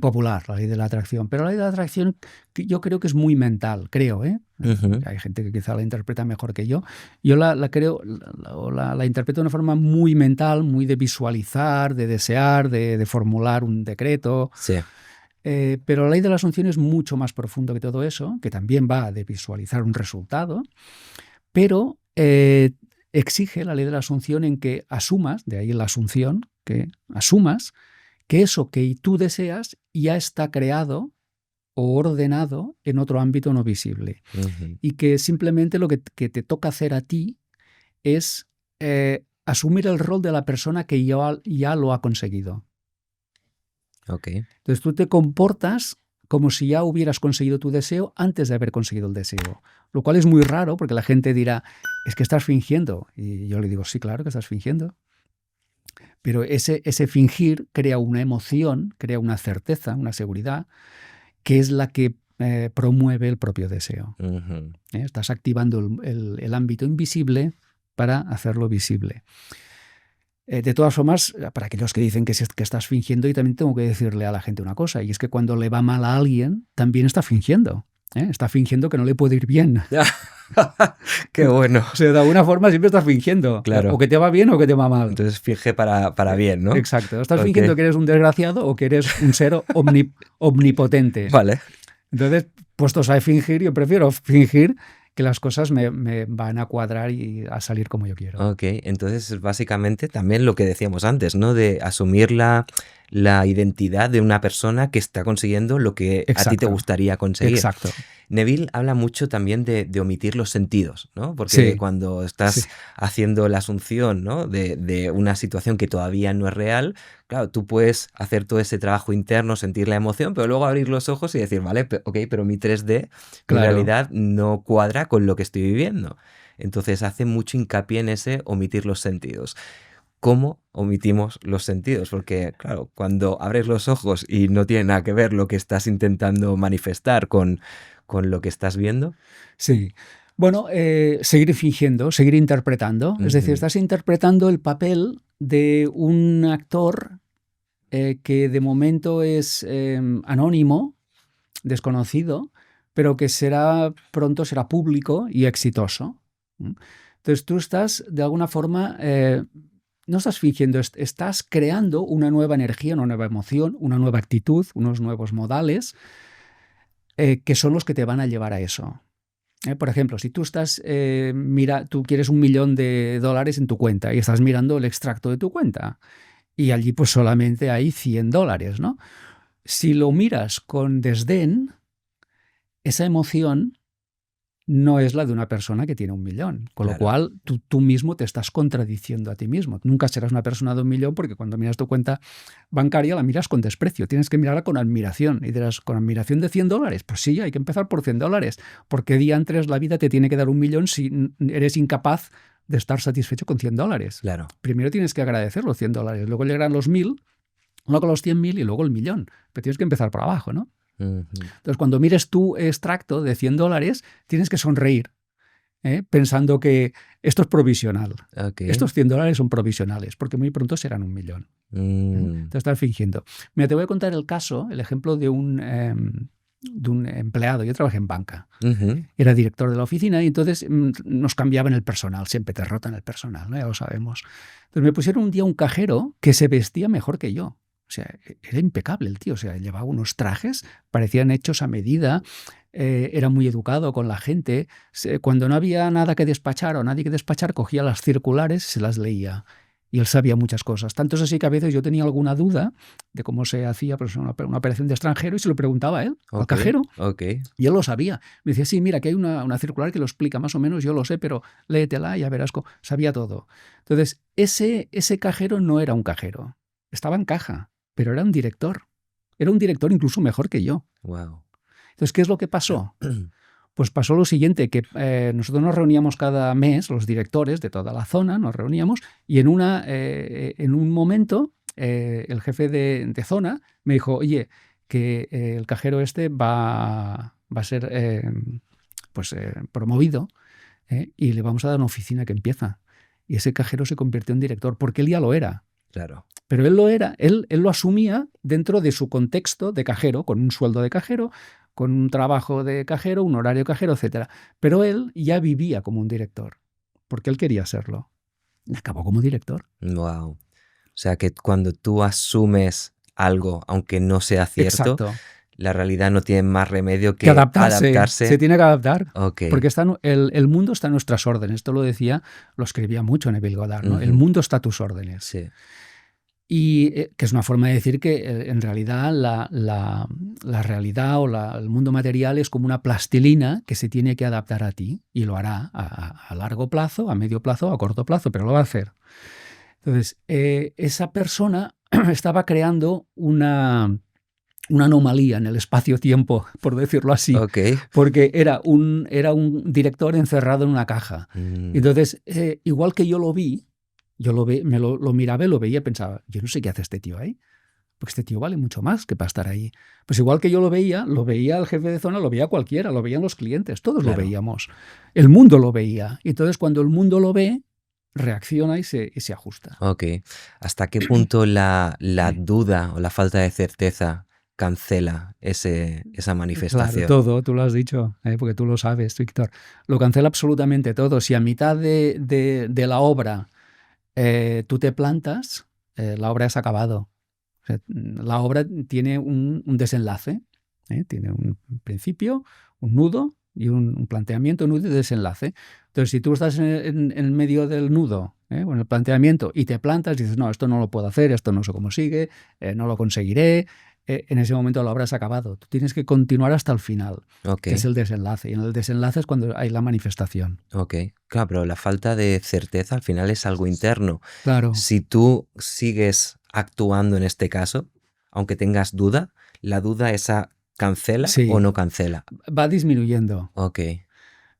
popular, la ley de la atracción. Pero la ley de la atracción yo creo que es muy mental, creo. Hay gente que quizá la interpreta mejor que yo. Yo la creo, la interpreto de una forma muy mental, muy de visualizar, de desear, de formular un decreto. Sí. Pero la ley de la asunción es mucho más profundo que todo eso, que también va de visualizar un resultado, pero exige la ley de la asunción en que asumas, de ahí la asunción, que asumas que eso que tú deseas ya está creado o ordenado en otro ámbito no visible. Y que simplemente lo que te toca hacer a ti es asumir el rol de la persona que ya lo ha conseguido. Okay. Entonces tú te comportas como si ya hubieras conseguido tu deseo antes de haber conseguido el deseo. Lo cual es muy raro porque la gente dirá, es que estás fingiendo. Y yo le digo, sí, claro que estás fingiendo. Pero ese fingir crea una emoción, crea una certeza, una seguridad, que es la que promueve el propio deseo. Estás activando el ámbito invisible para hacerlo visible. De todas formas, para aquellos que dicen que estás fingiendo, y también tengo que decirle a la gente una cosa, y es que cuando le va mal a alguien, también está fingiendo. Está fingiendo que no le puede ir bien. Qué bueno. O sea, de alguna forma siempre estás fingiendo. Claro. O que te va bien o que te va mal. Entonces finge para bien, ¿no? Exacto. Estás fingiendo que eres un desgraciado o que eres un ser omnipotente. Vale. Entonces, puestos a fingir, yo prefiero fingir que las cosas me van a cuadrar y a salir como yo quiero. Ok, entonces básicamente también lo que decíamos antes, ¿no? De asumir la identidad de una persona que está consiguiendo lo que a ti te gustaría conseguir. Exacto. Neville habla mucho también de omitir los sentidos, ¿no? Porque cuando estás haciendo la asunción, ¿no? de una situación que todavía no es real, claro, tú puedes hacer todo ese trabajo interno, sentir la emoción, pero luego abrir los ojos y decir, vale, ok, pero mi 3D, mi realidad no cuadra con lo que estoy viviendo. Entonces hace mucho hincapié en ese omitir los sentidos. ¿Cómo omitimos los sentidos? Porque, claro, cuando abres los ojos y no tiene nada que ver lo que estás intentando manifestar con lo que estás viendo. Sí. Bueno, seguir fingiendo, seguir interpretando. Es decir, estás interpretando el papel de un actor que de momento es anónimo, desconocido, pero que pronto será público y exitoso. Entonces tú estás, de alguna forma, no estás fingiendo, estás creando una nueva energía, una nueva emoción, una nueva actitud, unos nuevos modales que son los que te van a llevar a eso. Por ejemplo, si tú estás, tú quieres $1 millón en tu cuenta y estás mirando el extracto de tu cuenta y allí pues solamente hay $100, ¿no? Si lo miras con desdén, esa emoción no es la de una persona que tiene 1 millón. Con Claro. lo cual, tú mismo te estás contradiciendo a ti mismo. Nunca serás una persona de 1 millón porque cuando miras tu cuenta bancaria la miras con desprecio. Tienes que mirarla con admiración. Y dirás, ¿con admiración de $100? Pues sí, hay que empezar por $100. ¿Por qué diantres la vida te tiene que dar 1 millón si eres incapaz de estar satisfecho con $100? Claro. Primero tienes que agradecer los $100. Luego llegarán los 1.000, luego los 100.000 y luego el millón. Pero tienes que empezar por abajo, ¿no? Ujú. Entonces, cuando mires tu extracto de $100, tienes que sonreír, pensando que esto es provisional. Ok. Estos $100 son provisionales, porque muy pronto serán 1 millón. Te estás fingiendo. Mira, te voy a contar el ejemplo de un empleado. Yo trabajé en banca. Ujú. Era director de la oficina y entonces nos cambiaban el personal. Siempre te rotan el personal, ¿no? Ya lo sabemos. Entonces me pusieron un día un cajero que se vestía mejor que yo. O sea, era impecable el tío. O sea, llevaba unos trajes, parecían hechos a medida, era muy educado con la gente. Cuando no había nada que despachar o nadie que despachar, cogía las circulares y se las leía. Y él sabía muchas cosas. Tanto es así que a veces yo tenía alguna duda de cómo se hacía pues, una operación de extranjero y se lo preguntaba a él, al Ok. cajero. Ok. Y él lo sabía. Me decía, sí, mira, que hay una circular que lo explica más o menos, yo lo sé, pero léetela y ya verás. Sabía todo. Entonces, ese cajero no era un cajero. Estaba en caja, pero era un director. Era un director incluso mejor que yo. Wow. Entonces, ¿qué es lo que pasó? Pues pasó lo siguiente, que nosotros nos reuníamos cada mes, los directores de toda la zona, nos reuníamos, y en un momento el jefe de zona me dijo, oye, que el cajero este va a ser promovido, y le vamos a dar una oficina que empieza. Y ese cajero se convirtió en director, porque él ya lo era. Claro. Pero él lo era, él lo asumía dentro de su contexto de cajero, con un sueldo de cajero, con un trabajo de cajero, un horario cajero, etc. Pero él ya vivía como un director, porque él quería serlo. Y acabó como director. Wow. O sea que cuando tú asumes algo, aunque no sea cierto, Exacto. la realidad no tiene más remedio que Que adaptarse. Se tiene que adaptar. Ok. Porque el mundo está a nuestras órdenes. Esto lo escribía mucho Neville Goddard, ¿no? El mundo está a tus órdenes. Sí. Y que es una forma de decir que en realidad la realidad o el mundo material es como una plastilina que se tiene que adaptar a ti y lo hará a largo plazo, a medio plazo, a corto plazo, pero lo va a hacer. Entonces, esa persona estaba creando una anomalía en el espacio-tiempo, por decirlo así, Ok. porque era un director encerrado en una caja. Entonces, igual que yo lo vi, me lo miraba y lo veía y pensaba, yo no sé qué hace este tío ahí, porque este tío vale mucho más que para estar ahí. Pues igual que yo lo veía el jefe de zona, lo veía cualquiera, lo veían los clientes, todos Claro. lo veíamos. El mundo lo veía. Y entonces cuando el mundo lo ve, reacciona y se ajusta. Ok. ¿Hasta qué punto la duda o la falta de certeza cancela esa manifestación? Claro, todo, tú lo has dicho, porque tú lo sabes, Víctor. Lo cancela absolutamente todo. Si a mitad de la obra tú te plantas, la obra se ha acabado. O sea, la obra tiene un desenlace, tiene un principio, un nudo y un planteamiento, nudo y desenlace. Entonces, si tú estás en medio del nudo o en el planteamiento y te plantas y dices, no, esto no lo puedo hacer, esto no sé cómo sigue, no lo conseguiré, en ese momento la obra se ha acabado. Tú tienes que continuar hasta el final, Ok. que es el desenlace. Y en el desenlace es cuando hay la manifestación. Ok. Claro, pero la falta de certeza al final es algo interno. Claro. Si tú sigues actuando en este caso, aunque tengas duda, la duda esa cancela Sí. o no cancela. Va disminuyendo. Ok.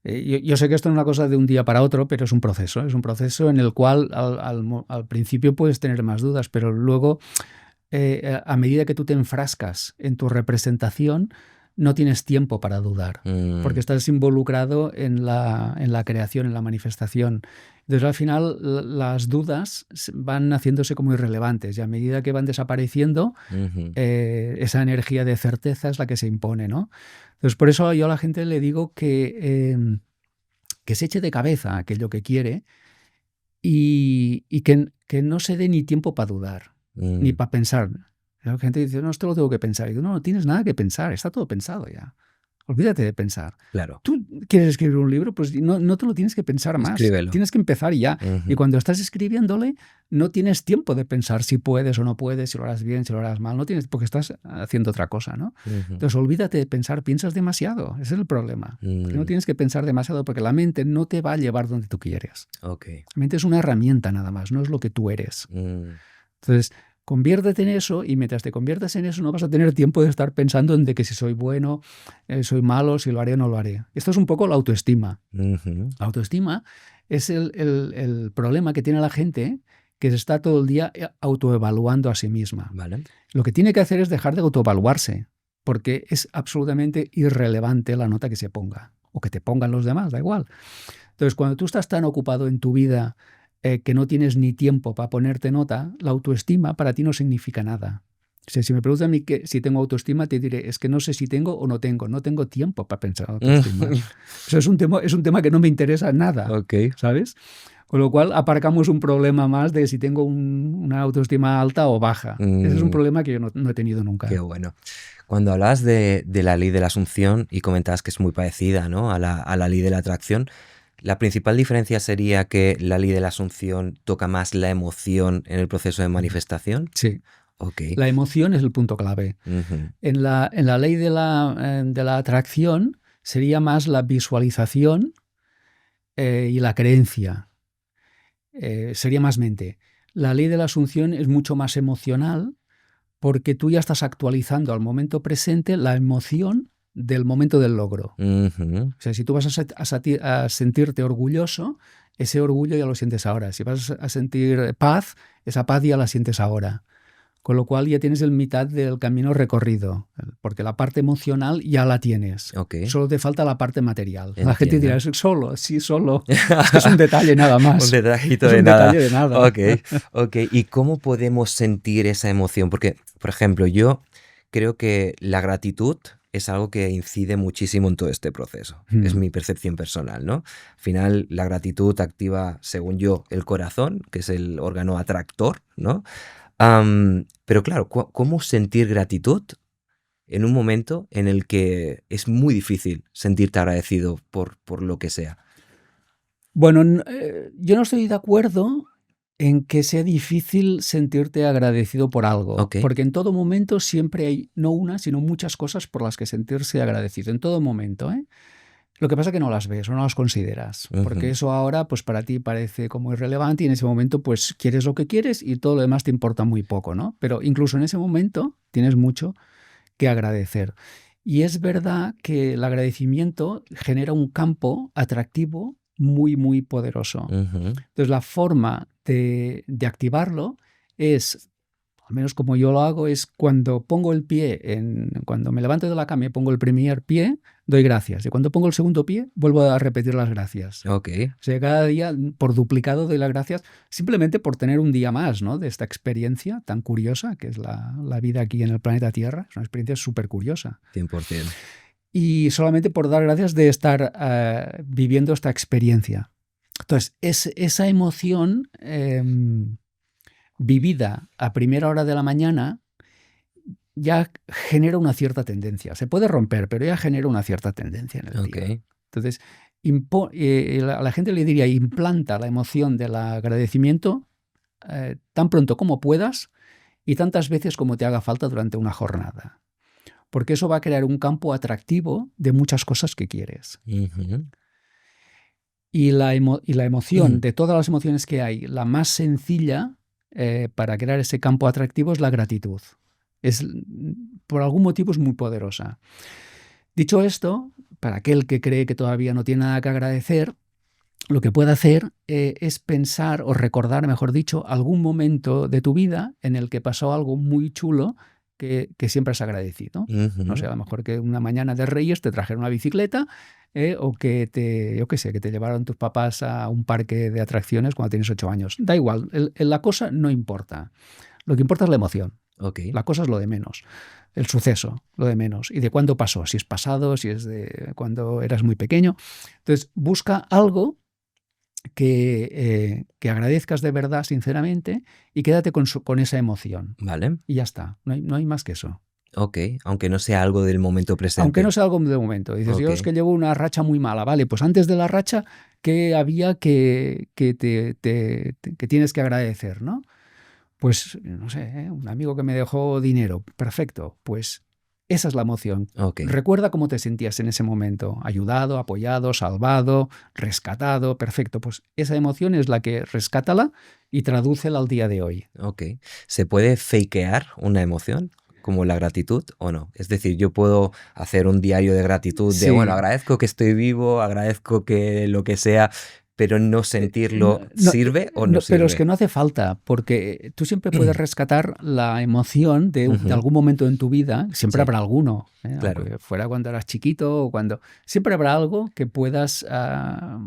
Yo sé que esto no es una cosa de un día para otro, pero es un proceso. Es un proceso en el cual al principio puedes tener más dudas, pero luego, a medida que tú te enfrascas en tu representación, no tienes tiempo para dudar, porque estás involucrado en la creación, en la manifestación. Entonces, al final, las dudas van haciéndose como irrelevantes y a medida que van desapareciendo, esa energía de certeza es la que se impone, ¿no? Entonces, por eso yo a la gente le digo que se eche de cabeza aquello que quiere y que no se dé ni tiempo para dudar, ni para pensar. La gente dice, no, esto lo tengo que pensar. Y digo, no tienes nada que pensar, está todo pensado ya. olvídate de pensar. Claro. ¿Tú quieres escribir un libro? Pues no te lo tienes que pensar más. Escríbelo. Tienes que empezar ya. Ujú. Y cuando estás escribiéndole, no tienes tiempo de pensar si puedes o no puedes, si lo harás bien, si lo harás mal. No tienes, porque estás haciendo otra cosa, ¿no? Ujú. Entonces, olvídate de pensar. Piensas demasiado. Ese es el problema. Que no Mm, tienes que pensar demasiado porque la mente no te va a llevar donde tú quieres. ok. La mente es una herramienta nada más, no es lo que tú eres. Mm, Entonces, conviértete en eso y mientras te conviertas en eso no vas a tener tiempo de estar pensando en de que si soy bueno, soy malo, si lo haré o no lo haré. Esto es un poco la autoestima. ujú. La autoestima es el problema que tiene la gente que se está todo el día autoevaluando a sí misma. Vale. Lo que tiene que hacer es dejar de autoevaluarse, porque es absolutamente irrelevante la nota que se ponga, o que te pongan los demás, da igual. Entonces, cuando tú estás tan ocupado en tu vida que no tienes ni tiempo para ponerte nota, la autoestima para ti no significa nada. O sea, si me preguntan a mí si tengo autoestima, te diré, es que no sé si tengo o no tengo tiempo para pensar en autoestima. Eso es un tema que no me interesa nada, Ok. ¿sabes? Con lo cual aparcamos un problema más de si tengo una autoestima alta o baja. Ese es un Mm, problema que yo no he tenido nunca. qué bueno. Cuando hablabas de la ley de la asunción y comentabas que es muy parecida, ¿no?, a la ley de la atracción, la principal diferencia sería que la ley de la asunción toca más la emoción en el proceso de manifestación. Sí, Ok. la emoción es el punto clave. Ujú. En la ley de la atracción sería más la visualización y la creencia. Sería más mente. La ley de la asunción es mucho más emocional porque tú ya estás actualizando al momento presente la emoción del momento del logro. Ujú. O sea, si tú vas a sentirte orgulloso, ese orgullo ya lo sientes ahora. Si vas a sentir paz, esa paz ya la sientes ahora. Con lo cual ya tienes el mitad del camino recorrido, porque la parte emocional ya la tienes. Ok. Solo te falta la parte material. La gente Entiendo. dirá, ¿es solo? Sí, solo. Es que es un detalle nada más. Un detallito Es de un nada. detalle de nada. Ok, ok. ¿Y cómo podemos sentir esa emoción? Porque, por ejemplo, yo creo que la gratitud es algo que incide muchísimo en todo este proceso. Es mi percepción personal, ¿no? Al final, la gratitud activa, según yo, el corazón, que es el órgano atractor, ¿no? Pero claro, ¿cómo sentir gratitud en un momento en el que es muy difícil sentirte agradecido por lo que sea? Bueno, yo no estoy de acuerdo en que sea difícil sentirte agradecido por algo, Ok. porque en todo momento siempre hay no una, sino muchas cosas por las que sentirse agradecido, en todo momento, ¿eh? Lo que pasa es que no las ves o no las consideras, porque Ujú. eso ahora pues para ti parece como irrelevante y en ese momento pues quieres lo que quieres y todo lo demás te importa muy poco, ¿no? Pero incluso en ese momento tienes mucho que agradecer. Y es verdad que el agradecimiento genera un campo atractivo muy, muy poderoso. Ujú. Entonces, la forma de activarlo es, al menos como yo lo hago, es cuando pongo el pie, cuando me levanto de la cama y pongo el primer pie, doy gracias. Y cuando pongo el segundo pie, vuelvo a repetir las gracias. Ok. O sea, cada día, por duplicado, doy las gracias simplemente por tener un día más, ¿no?, de esta experiencia tan curiosa que es la vida aquí en el planeta Tierra. Es una experiencia súper curiosa. 100%. Y solamente por dar gracias de estar viviendo esta experiencia. Entonces, esa emoción vivida a primera hora de la mañana ya genera una cierta tendencia. Se puede romper, pero ya genera una cierta tendencia en el día. Ok. Entonces, a la gente le diría, implanta la emoción del agradecimiento tan pronto como puedas y tantas veces como te haga falta durante una jornada. Porque eso va a crear un campo atractivo de muchas cosas que quieres. Ujú. Y la emoción, de todas las emociones que hay, la más sencilla para crear ese campo atractivo es la gratitud. Por algún motivo es muy poderosa. Dicho esto, para aquel que cree que todavía no tiene nada que agradecer, lo que puede hacer es pensar o recordar, mejor dicho, algún momento de tu vida en el que pasó algo muy chulo que siempre has agradecido. Ujú. No sé, a lo mejor que una mañana de Reyes te trajeron una bicicleta o que que te llevaron tus papás a un parque de atracciones cuando tienes 8 años. Da igual, la cosa no importa. Lo que importa es la emoción. Ok. La cosa es lo de menos. El suceso, lo de menos. ¿Y de cuándo pasó? Si es pasado, si es de cuando eras muy pequeño. Entonces, busca algo que agradezcas de verdad, sinceramente, y quédate con esa emoción. Vale. Y ya está. No hay más que eso. Ok, aunque no sea algo del momento presente. Aunque no sea algo de momento. Dices, Ok. yo es que llevo una racha muy mala. Vale, pues antes de la racha, ¿qué había que tienes que agradecer, ¿no? Pues, no sé, un amigo que me dejó dinero. Perfecto. Pues esa es la emoción. Ok. Recuerda cómo te sentías en ese momento. Ayudado, apoyado, salvado, rescatado. Perfecto. Pues esa emoción es la que rescátala y tradúcela al día de hoy. Ok. ¿Se puede fakear una emoción? Como la gratitud o no. Es decir, yo puedo hacer un diario de gratitud de, bueno, Sí. agradezco que estoy vivo, agradezco que lo que sea, pero no sentirlo, No, ¿sirve o no pero es que sirve? no hace falta, porque tú siempre puedes rescatar la emoción de Ujú, algún momento en tu vida, siempre sí, habrá alguno, claro. aunque fuera cuando eras chiquito o cuando... Siempre habrá algo que puedas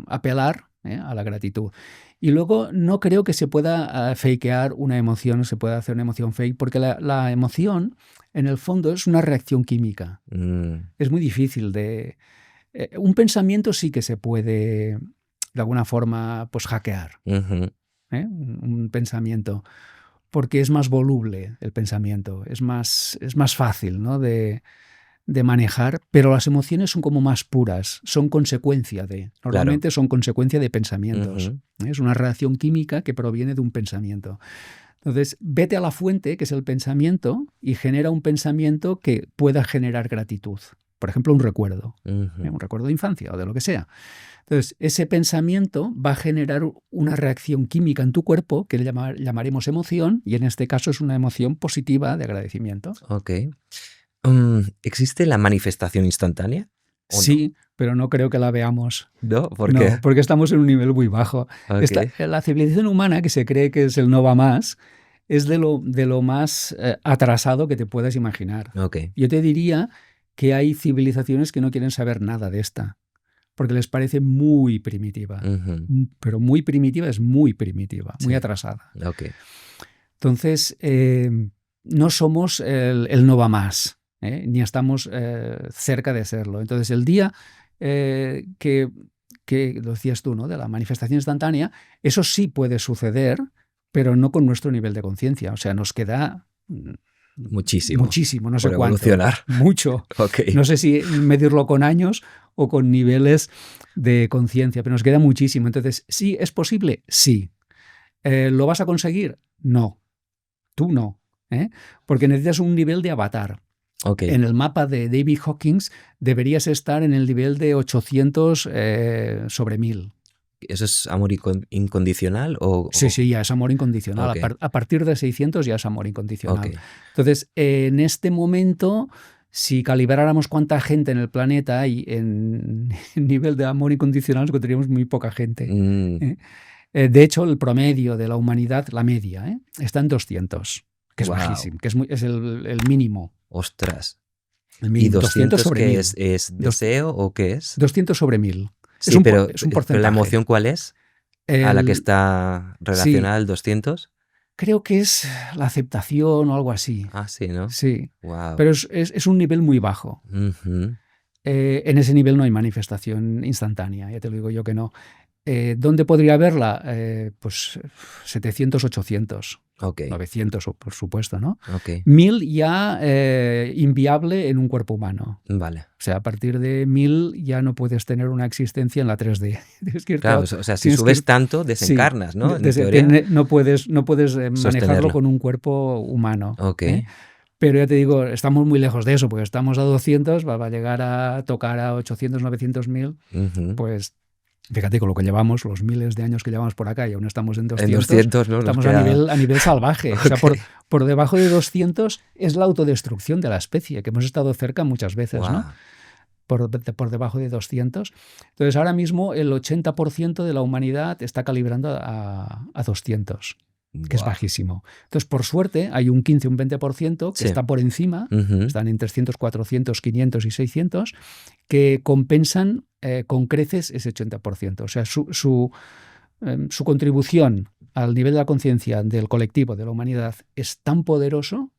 apelar a la gratitud. Y luego no creo que se pueda fakear una emoción, se pueda hacer una emoción fake, porque la emoción, en el fondo, es una reacción química. Mm, Es muy difícil de... un pensamiento sí que se puede, de alguna forma, pues hackear, ujú, un pensamiento, porque es más voluble el pensamiento, es más fácil, ¿no? de manejar, pero las emociones son como más puras, son consecuencia de, claro. normalmente son consecuencia de pensamientos. Ujú, Es una reacción química que proviene de un pensamiento. Entonces, vete a la fuente, que es el pensamiento, y genera un pensamiento que pueda generar gratitud. Por ejemplo, ujú. un recuerdo de infancia o de lo que sea. Entonces, ese pensamiento va a generar una reacción química en tu cuerpo que llamaremos emoción, y en este caso es una emoción positiva de agradecimiento. Ok. ¿Existe la manifestación instantánea o no? Sí, pero no creo que la veamos. ¿No? ¿Por qué? No, porque estamos en un nivel muy bajo. Ok, La civilización humana, que se cree que es el no va más, es de lo más atrasado que te puedas imaginar. ok. Yo te diría que hay civilizaciones que no quieren saber nada de esta, porque les parece muy primitiva. Ujú, Pero muy primitiva es muy primitiva, muy sí, atrasada. ok. Entonces, no somos el no va más, ni estamos cerca de serlo. Entonces, el día que lo decías tú, ¿no? De la manifestación instantánea, eso sí puede suceder, pero no con nuestro nivel de conciencia. O sea, nos queda Muchísimo muchísimo, no sé por cuánto, evolucionar. mucho. Ok. No sé si medirlo con años o con niveles de conciencia, pero nos queda muchísimo. Entonces, ¿sí es posible? Sí. ¿Lo vas a conseguir? No. Tú no, porque necesitas un nivel de avatar. Ok. En el mapa de David Hawkins deberías estar en el nivel de 800 sobre 1000. ¿Eso es amor incondicional Sí, sí, ya es amor incondicional. Ok, A partir de 600 ya es amor ok. incondicional. Entonces, en este momento, si calibráramos cuánta gente en el planeta hay en nivel de amor incondicional, encontraríamos muy poca gente. Mm, De hecho, el promedio de la humanidad, la media, está en 200, que es wow. bajísimo, que es el mínimo. Ostras. El ¿Y mínimo, 200 200 sobre qué 1000. es? ¿Es Dos- deseo o qué es? 200 sobre 1000. Sí, Es un pero la porcentaje. emoción ¿cuál es? ¿A la que El, está sí, relacionada el 200? creo que es la aceptación o algo así. Ah, sí, ¿no? Sí, Wow. pero es un nivel muy bajo. Ujú, En ese nivel no hay manifestación instantánea, ya te lo digo yo que no. ¿Dónde podría haberla? Pues 700, 800. ok, 900, por supuesto, ¿no? ok. 1000 ya inviable en un cuerpo humano. Vale. O sea, a partir de 1000 ya no puedes tener una existencia en la 3D. Tienes que irte Claro, o sea, si tienes que subes ir, tanto, sí, desencarnas, ¿no? En teoría, no puedes manejarlo sostenerlo. con un cuerpo humano. Ok. Pero ya te digo, estamos muy lejos de eso, porque estamos a 200, va a llegar a tocar a 800, 900, 1000, Ujú. pues fíjate con lo que llevamos, los miles de años que llevamos por acá y aún estamos en En 200, 200, ¿no? Nos estamos queda... a nivel salvaje. O sea, Ok. por debajo de 200 es la autodestrucción de la especie, que hemos estado cerca muchas veces, ¿no? Wow. Por debajo de 200. Entonces, ahora mismo el 80% de la humanidad está calibrando a 200, que es Wow. bajísimo. Entonces, por suerte, hay un 15, un 20% que Sí. está por encima, Ujú. están en 300, 400, 500 y 600, que compensan con creces ese 80%. O sea, su contribución al nivel de la conciencia del colectivo, de la humanidad, es tan poderoso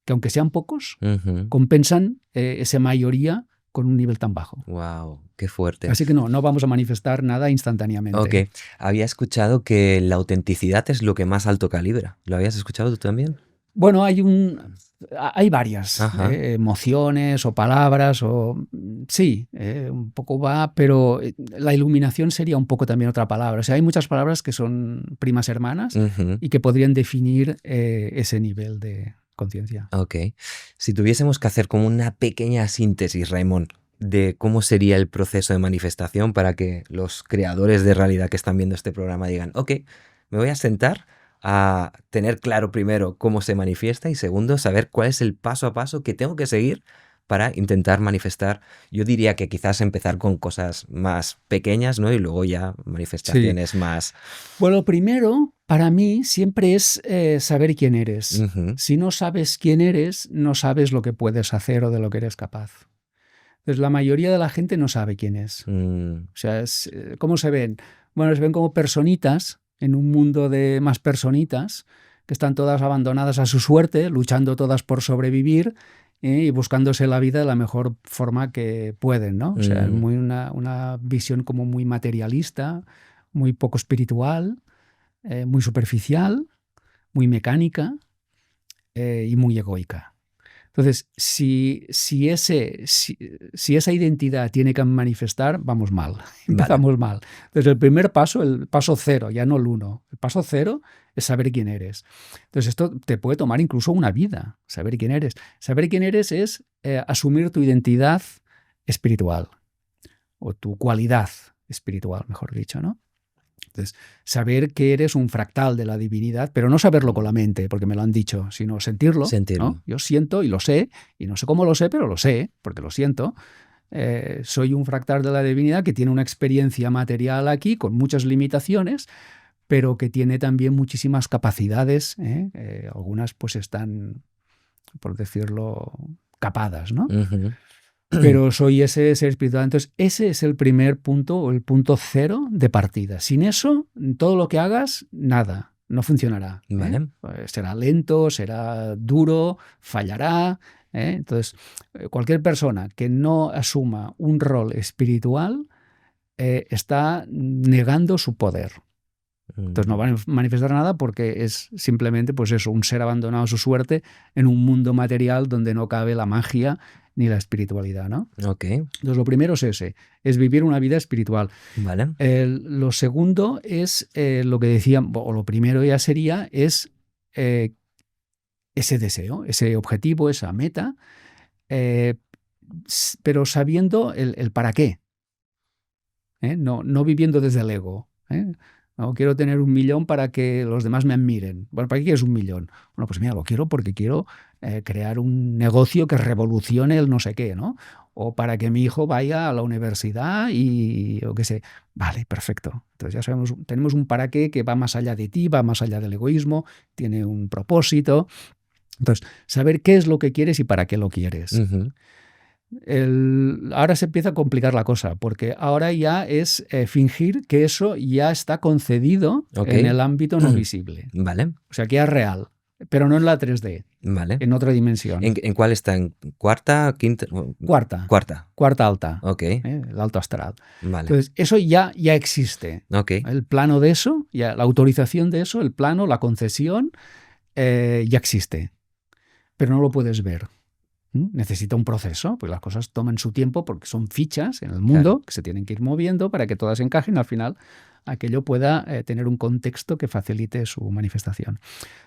que aunque sean pocos, Ujú. compensan esa mayoría con un nivel tan bajo. Wow, qué fuerte. Así que no vamos a manifestar nada instantáneamente. Ok, había escuchado que la autenticidad es lo que más alto calibra. ¿Lo habías escuchado tú también? Bueno, Hay varias emociones o palabras, sí, un poco va, pero la iluminación sería un poco también otra palabra. O sea, hay muchas palabras que son primas hermanas y que podrían definir ese nivel de conciencia. Ok. Si tuviésemos que hacer como una pequeña síntesis, Raimon, de cómo sería el proceso de manifestación para que los creadores de realidad que están viendo este programa digan, ok, me voy a sentar a tener claro primero cómo se manifiesta y segundo, saber cuál es el paso a paso que tengo que seguir para intentar manifestar. Yo diría que quizás empezar con cosas más pequeñas, ¿no? Y luego ya manifestaciones más... Bueno, primero, para mí, siempre es saber quién eres. Si no sabes quién eres, no sabes lo que puedes hacer o de lo que eres capaz. Entonces, la mayoría de la gente no sabe quién es. O sea, ¿cómo se ven? Bueno, se ven como personitas en un mundo de más personitas que están todas abandonadas a su suerte, luchando todas por sobrevivir y buscándose la vida de la mejor forma que pueden, ¿no? O sea, es muy una visión como muy materialista, muy poco espiritual, muy superficial, muy mecánica y muy egoica. Entonces, si esa identidad tiene que manifestar, vamos mal, empezamos mal. Entonces, el primer paso, el paso 0, ya no el 1, el paso 0 es saber quién eres. Entonces, esto te puede tomar incluso una vida, saber quién eres. Saber quién eres es asumir tu identidad espiritual, o tu cualidad espiritual, mejor dicho, ¿no? Entonces, saber que eres un fractal de la divinidad, pero no saberlo con la mente, porque me lo han dicho, sino sentirlo. ¿No? Yo siento y lo sé, y no sé cómo lo sé, pero lo sé, porque lo siento. Soy un fractal de la divinidad que tiene una experiencia material aquí, con muchas limitaciones, pero que tiene también muchísimas capacidades. Algunas pues están, por decirlo, capadas, ¿no? Pero soy ese ser espiritual. Entonces, ese es el primer punto o el punto 0 de partida. Sin eso, todo lo que hagas, nada, no funcionará. Vale. Será lento, será duro, fallará. Entonces, cualquier persona que no asuma un rol espiritual está negando su poder. Entonces no va a manifestar nada porque es simplemente pues eso, un ser abandonado a su suerte en un mundo material donde no cabe la magia ni la espiritualidad, ¿no? Okay. Entonces lo primero es ese, es vivir una vida espiritual. Vale. Lo segundo es lo que decía, o lo primero ya sería, es ese deseo, ese objetivo, esa meta, pero sabiendo el para qué. No viviendo desde el ego. No, quiero tener 1 millón para que los demás me admiren. Bueno, ¿para qué quieres 1 millón? Bueno, pues mira, lo quiero porque quiero crear un negocio que revolucione el no sé qué, ¿no? O para que mi hijo vaya a la universidad y yo qué sé. Vale, perfecto. Entonces ya sabemos, tenemos un para qué que va más allá de ti, va más allá del egoísmo, tiene un propósito. Entonces, saber qué es lo que quieres y para qué lo quieres. Ahora se empieza a complicar la cosa, porque ahora ya es fingir que eso ya está concedido en el ámbito no visible. Vale. O sea, que ya es real, pero no en la 3D, vale. en otra dimensión. ¿En cuál está? ¿En cuarta, quinta? Cuarta. Cuarta alta. Ok. El alto astral. Vale. Entonces, eso ya existe. Okay. El plano de eso, ya, la autorización de eso, el plano, la concesión, ya existe, pero no lo puedes ver. Necesita un proceso, pues las cosas toman su tiempo porque son fichas en el mundo que se tienen que ir moviendo para que todas encajen y al final aquello pueda tener un contexto que facilite su manifestación.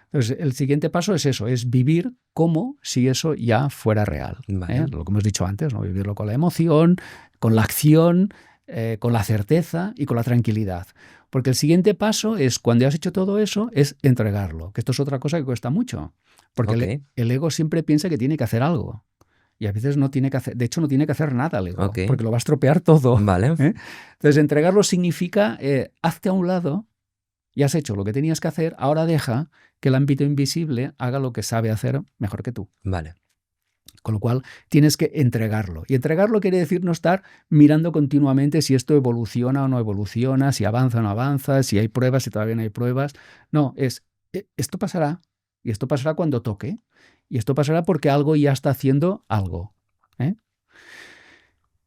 Entonces, el siguiente paso es eso, es vivir como si eso ya fuera real. Vale. Lo que hemos dicho antes, ¿no? Vivirlo con la emoción, con la acción, con la certeza y con la tranquilidad. Porque el siguiente paso es, cuando ya has hecho todo eso, es entregarlo, que esto es otra cosa que cuesta mucho. Porque el ego siempre piensa que tiene que hacer algo. Y a veces no tiene que hacer, de hecho no tiene que hacer nada el ego, porque lo va a estropear todo. Vale. Entonces entregarlo significa, hazte a un lado, ya has hecho lo que tenías que hacer, ahora deja que el ámbito invisible haga lo que sabe hacer mejor que tú. Vale. Con lo cual tienes que entregarlo. Y entregarlo quiere decir no estar mirando continuamente si esto evoluciona o no evoluciona, si avanza o no avanza, si hay pruebas, si todavía no hay pruebas. No, esto pasará. Y esto pasará cuando toque. Y esto pasará porque algo ya está haciendo algo.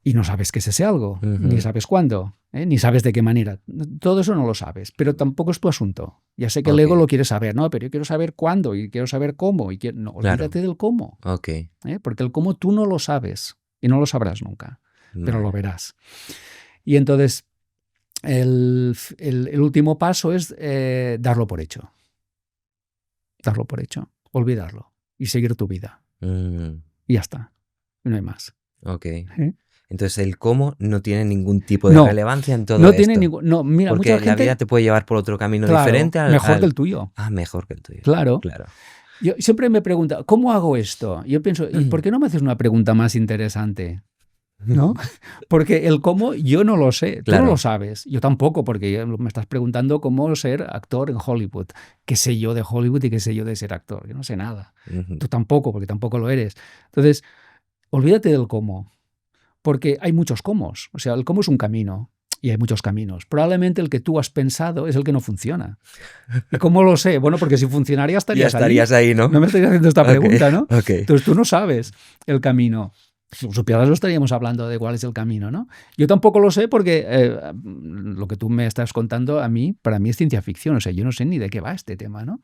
Y no sabes qué es ese algo, ni sabes cuándo. Ni sabes de qué manera. Todo eso no lo sabes, pero tampoco es tu asunto. Ya sé que el ego lo quiere saber, ¿no? Pero yo quiero saber cuándo y quiero saber cómo. No, olvídate del cómo. Porque el cómo tú no lo sabes y no lo sabrás nunca, pero lo verás. Y entonces el último paso es darlo por hecho. Darlo por hecho, olvidarlo y seguir tu vida. Y ya está. No hay más. Entonces el cómo no tiene ningún tipo de relevancia en todo esto. No, mira, porque mucha gente, la vida te puede llevar por otro camino diferente mejor que el tuyo. Mejor que el tuyo. Claro. Yo siempre me pregunto, ¿cómo hago esto? Yo pienso, ¿y por qué no me haces una pregunta más interesante? ¿No? Porque el cómo yo no lo sé, tú no lo sabes, yo tampoco, porque me estás preguntando cómo ser actor en Hollywood. ¿Qué sé yo de Hollywood y qué sé yo de ser actor? Yo no sé nada. Tú tampoco, porque tampoco lo eres. Entonces, olvídate del cómo, porque hay muchos cómos. O sea, el cómo es un camino y hay muchos caminos. Probablemente el que tú has pensado es el que no funciona. ¿Y cómo lo sé? Bueno, porque si funcionaría estarías ahí, ¿no? No me estarías haciendo esta pregunta, ¿no? Entonces tú no sabes el camino. Si supieras, no estaríamos hablando de cuál es el camino, ¿no? Yo tampoco lo sé porque lo que tú me estás contando para mí es ciencia ficción. O sea, yo no sé ni de qué va este tema, ¿no?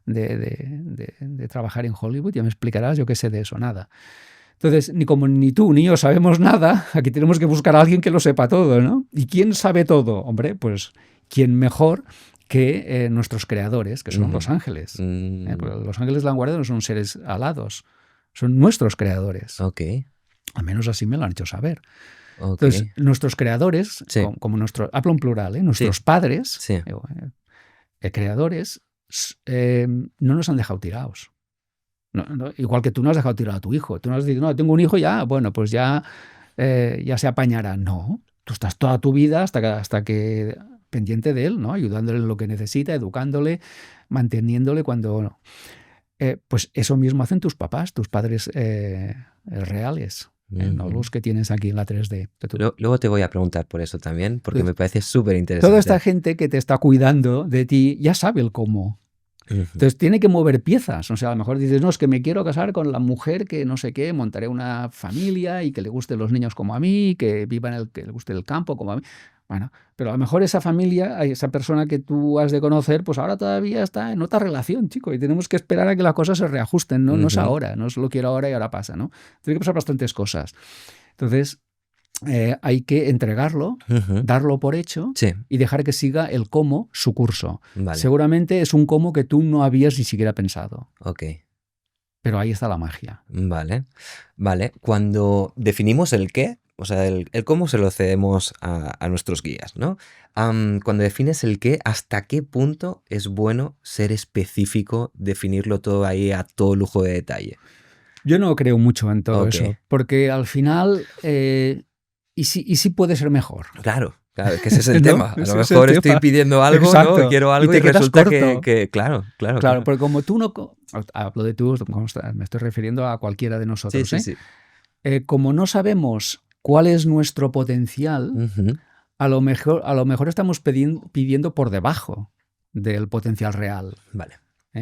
De trabajar en Hollywood. Ya me explicarás, yo qué sé de eso, nada. Entonces, ni tú ni yo sabemos nada, aquí tenemos que buscar a alguien que lo sepa todo, ¿no? ¿Y quién sabe todo? Hombre, pues, ¿quién mejor que nuestros creadores, que son los ángeles? Porque los ángeles de la guardia no son seres alados, son nuestros creadores. Al menos así me lo han hecho saber. Entonces, nuestros creadores, como hablo en plural, nuestros padres, creadores, no nos han dejado tirados. No, igual que tú no has dejado tirado a tu hijo. Tú no has dicho, no, tengo un hijo ya, bueno, pues ya se apañará. No, tú estás toda tu vida hasta que pendiente de él, ¿no? Ayudándole en lo que necesita, educándole, manteniéndole cuando... pues eso mismo hacen tus papás, tus padres reales, no los que tienes aquí en la 3D. Luego te voy a preguntar por eso también, porque me parece súper interesante. Toda esta gente que te está cuidando de ti ya sabe el cómo. Entonces tiene que mover piezas. O sea, a lo mejor dices, no, es que me quiero casar con la mujer que no sé qué, montaré una familia y que le gusten los niños como a mí, que viva que le guste el campo como a mí. Bueno, pero a lo mejor esa familia, esa persona que tú has de conocer, pues ahora todavía está en otra relación, chico, y tenemos que esperar a que las cosas se reajusten, ¿no? No es ahora, no es lo quiero ahora y ahora pasa, ¿no? Tiene que pasar bastantes cosas. Entonces, hay que entregarlo, darlo por hecho y dejar que siga el cómo su curso. Seguramente es un cómo que tú no habías ni siquiera pensado. Pero ahí está la magia. Vale. Cuando definimos el qué, o sea, el cómo se lo cedemos a nuestros guías, ¿no? Cuando defines el qué, ¿hasta qué punto es bueno ser específico, definirlo todo ahí a todo lujo de detalle? Yo no creo mucho en todo eso, porque al final... ¿Y si puede ser mejor? Claro, es que ese es el tema. A lo mejor estoy pidiendo algo, ¿no? Quiero algo y resulta que claro. Porque como tú no... Hablo de tú, me estoy refiriendo a cualquiera de nosotros. Sí. Como no sabemos cuál es nuestro potencial, a lo mejor estamos pidiendo por debajo del potencial real. Vale.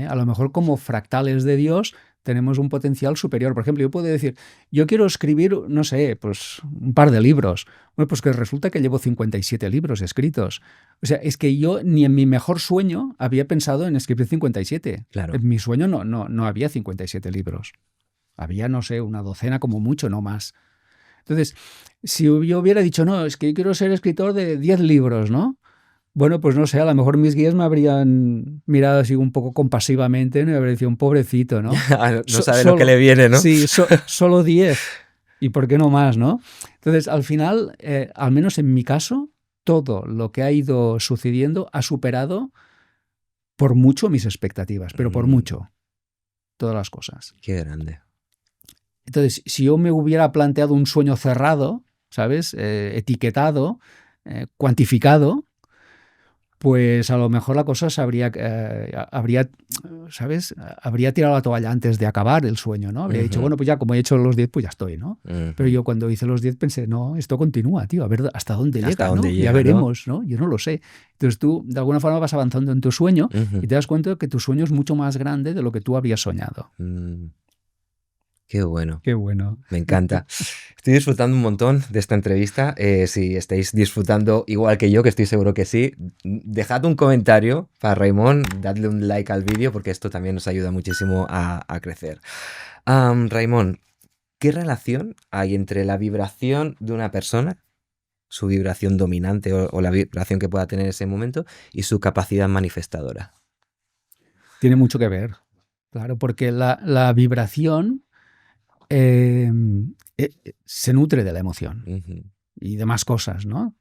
A lo mejor como fractales de Dios tenemos un potencial superior. Por ejemplo, yo puedo decir, yo quiero escribir, no sé, pues un par de libros. Bueno, pues que resulta que llevo 57 libros escritos. O sea, es que yo ni en mi mejor sueño había pensado en escribir 57. Claro. En mi sueño no había 57 libros. Había, no sé, una docena como mucho, no más. Entonces, si yo hubiera dicho, no, es que yo quiero ser escritor de 10 libros, ¿no? Bueno, pues no sé, a lo mejor mis guías me habrían mirado así un poco compasivamente, ¿no? Y habrían dicho, un pobrecito, ¿no? No sabe lo que le viene, ¿no? Sí, solo 10. ¿Y por qué no más, no? Entonces, al final, al menos en mi caso, todo lo que ha ido sucediendo ha superado por mucho mis expectativas, pero por mucho. Todas las cosas. Qué grande. Entonces, si yo me hubiera planteado un sueño cerrado, ¿sabes? Etiquetado, cuantificado, pues a lo mejor la cosa habría tirado la toalla antes de acabar el sueño, ¿no? Habría dicho, bueno, pues ya como he hecho los 10, pues ya estoy, ¿no? Pero yo cuando hice los 10 pensé, no, esto continúa, tío, a ver hasta dónde llega, ¿no? Ya veremos, ¿no? Yo no lo sé. Entonces tú, de alguna forma, vas avanzando en tu sueño y te das cuenta de que tu sueño es mucho más grande de lo que tú habías soñado. Qué bueno. Qué bueno. Me encanta. Estoy disfrutando un montón de esta entrevista. Si estáis disfrutando igual que yo, que estoy seguro que sí, dejad un comentario para Raimon, dadle un like al vídeo porque esto también nos ayuda muchísimo a crecer. Raimon, ¿qué relación hay entre la vibración de una persona, su vibración dominante o la vibración que pueda tener en ese momento, y su capacidad manifestadora? Tiene mucho que ver, claro, porque la vibración se nutre de la emoción y de más cosas, ¿no?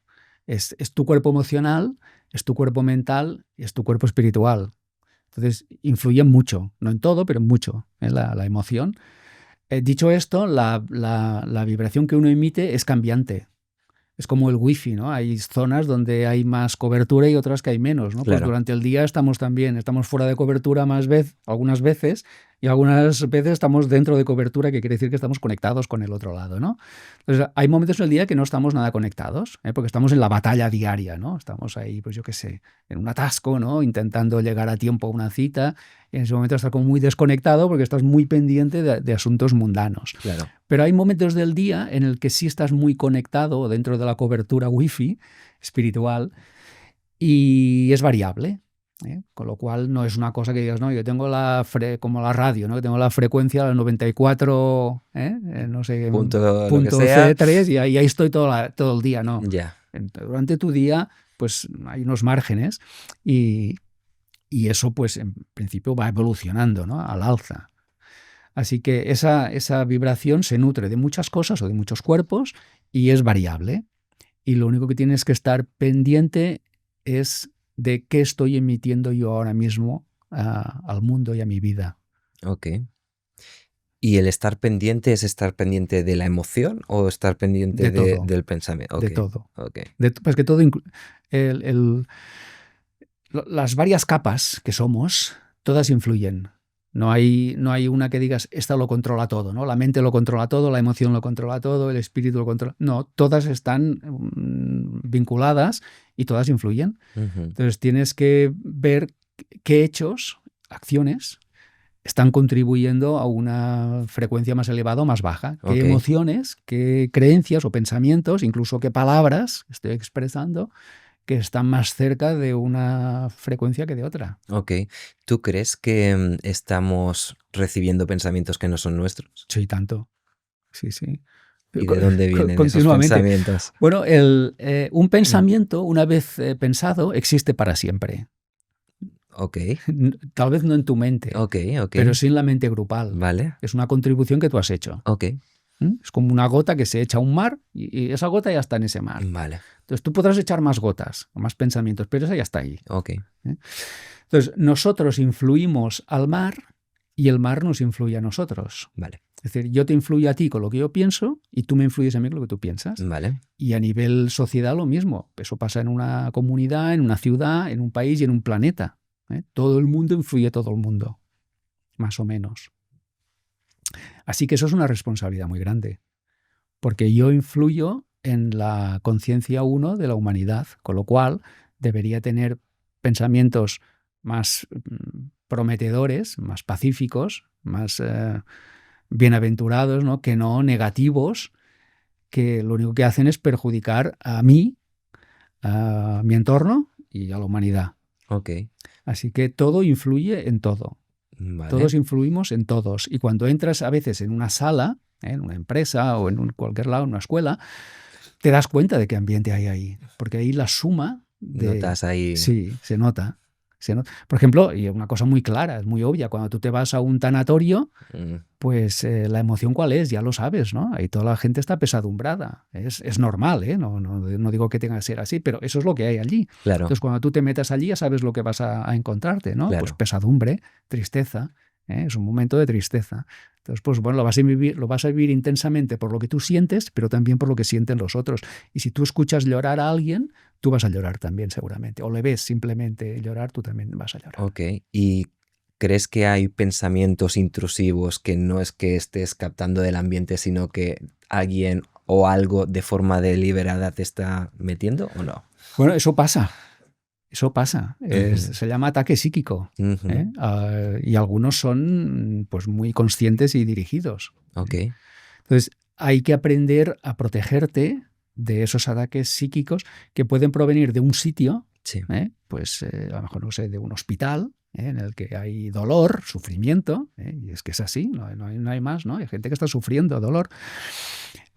Es tu cuerpo emocional, es tu cuerpo mental y es tu cuerpo espiritual. Entonces, influye mucho, no en todo, pero en mucho, la emoción. Dicho esto, la vibración que uno emite es cambiante. Es como el wifi, ¿no? Hay zonas donde hay más cobertura y otras que hay menos, ¿no? Claro. Pues durante el día estamos fuera de cobertura algunas veces, y algunas veces estamos dentro de cobertura, que quiere decir que estamos conectados con el otro lado, ¿no? Entonces, hay momentos en el día que no estamos nada conectados, porque estamos en la batalla diaria, ¿no? Estamos ahí, pues yo qué sé, en un atasco, ¿no? Intentando llegar a tiempo a una cita, y en ese momento estás como muy desconectado porque estás muy pendiente de asuntos mundanos. Claro. Pero hay momentos del día en el que sí estás muy conectado dentro de la cobertura wifi espiritual y es variable. Con lo cual no es una cosa que digas, no, yo tengo como la radio, ¿no? Que tengo la frecuencia del 94, no sé, punto C3 y ahí estoy todo el día, ¿no? Ya. Durante tu día, pues hay unos márgenes y eso, pues en principio va evolucionando, ¿no? Al alza. Así que esa vibración se nutre de muchas cosas o de muchos cuerpos y es variable. Y lo único que tienes que estar pendiente es de qué estoy emitiendo yo ahora mismo al mundo y a mi vida. Ok. ¿Y el estar pendiente es estar pendiente de la emoción o estar pendiente del pensamiento? Okay. De todo. Okay. Pues que todo las varias capas que somos, todas influyen. No hay una que digas, esta lo controla todo, ¿no? La mente lo controla todo, la emoción lo controla todo, el espíritu lo controla. No, todas están vinculadas y todas influyen. Entonces tienes que ver qué hechos, acciones, están contribuyendo a una frecuencia más elevada o más baja. Qué emociones, qué creencias o pensamientos, incluso qué palabras estoy expresando, que están más cerca de una frecuencia que de otra. Ok. ¿Tú crees que estamos recibiendo pensamientos que no son nuestros? Sí, tanto. Sí, sí. ¿Y de dónde vienen esos pensamientos? Bueno, un pensamiento, una vez pensado, existe para siempre. Ok. Tal vez no en tu mente, pero sí en la mente grupal. Vale. Es una contribución que tú has hecho. Ok. Es como una gota que se echa a un mar y esa gota ya está en ese mar. Vale. Entonces tú podrás echar más gotas o más pensamientos, pero esa ya está ahí. Ok. Entonces nosotros influimos al mar y el mar nos influye a nosotros. Vale. Es decir, yo te influyo a ti con lo que yo pienso y tú me influyes a mí con lo que tú piensas. Vale. Y a nivel sociedad lo mismo. Eso pasa en una comunidad, en una ciudad, en un país y en un planeta. Todo el mundo influye a todo el mundo, más o menos. Así que eso es una responsabilidad muy grande, porque yo influyo en la conciencia uno de la humanidad, con lo cual debería tener pensamientos más prometedores, más pacíficos, más bienaventurados, ¿no? Que no negativos, que lo único que hacen es perjudicar a mí, a mi entorno y a la humanidad. Ok. Así que todo influye en todo. Vale. Todos influimos en todos. Y cuando entras a veces en una sala, en una empresa o en cualquier lado, en una escuela, te das cuenta de qué ambiente hay ahí. Porque ahí la suma de... Notas ahí... Sí, se nota. Por ejemplo, y una cosa muy clara, es muy obvia, cuando tú te vas a un tanatorio, pues la emoción cuál es, ya lo sabes, ¿no? Ahí toda la gente está pesadumbrada. Es normal, ¿eh? No digo que tenga que ser así, pero eso es lo que hay allí. Claro. Entonces, cuando tú te metas allí, ya sabes lo que vas a encontrarte, ¿no? Claro. Pues pesadumbre, tristeza, es un momento de tristeza. Entonces, pues bueno, lo vas a vivir intensamente por lo que tú sientes, pero también por lo que sienten los otros. Y si tú escuchas llorar a alguien, tú vas a llorar también seguramente. O le ves simplemente llorar, tú también vas a llorar. Ok. ¿Y crees que hay pensamientos intrusivos que no es que estés captando del ambiente, sino que alguien o algo de forma deliberada te está metiendo o no? Bueno, eso pasa. Eso pasa. Se llama ataque psíquico. Y algunos son pues muy conscientes y dirigidos. Ok. Entonces, hay que aprender a protegerte de esos ataques psíquicos que pueden provenir de un sitio, Sí. Pues a lo mejor, no sé, de un hospital, en el que hay dolor, sufrimiento, y es que es así, no hay más, ¿no? Hay gente que está sufriendo dolor.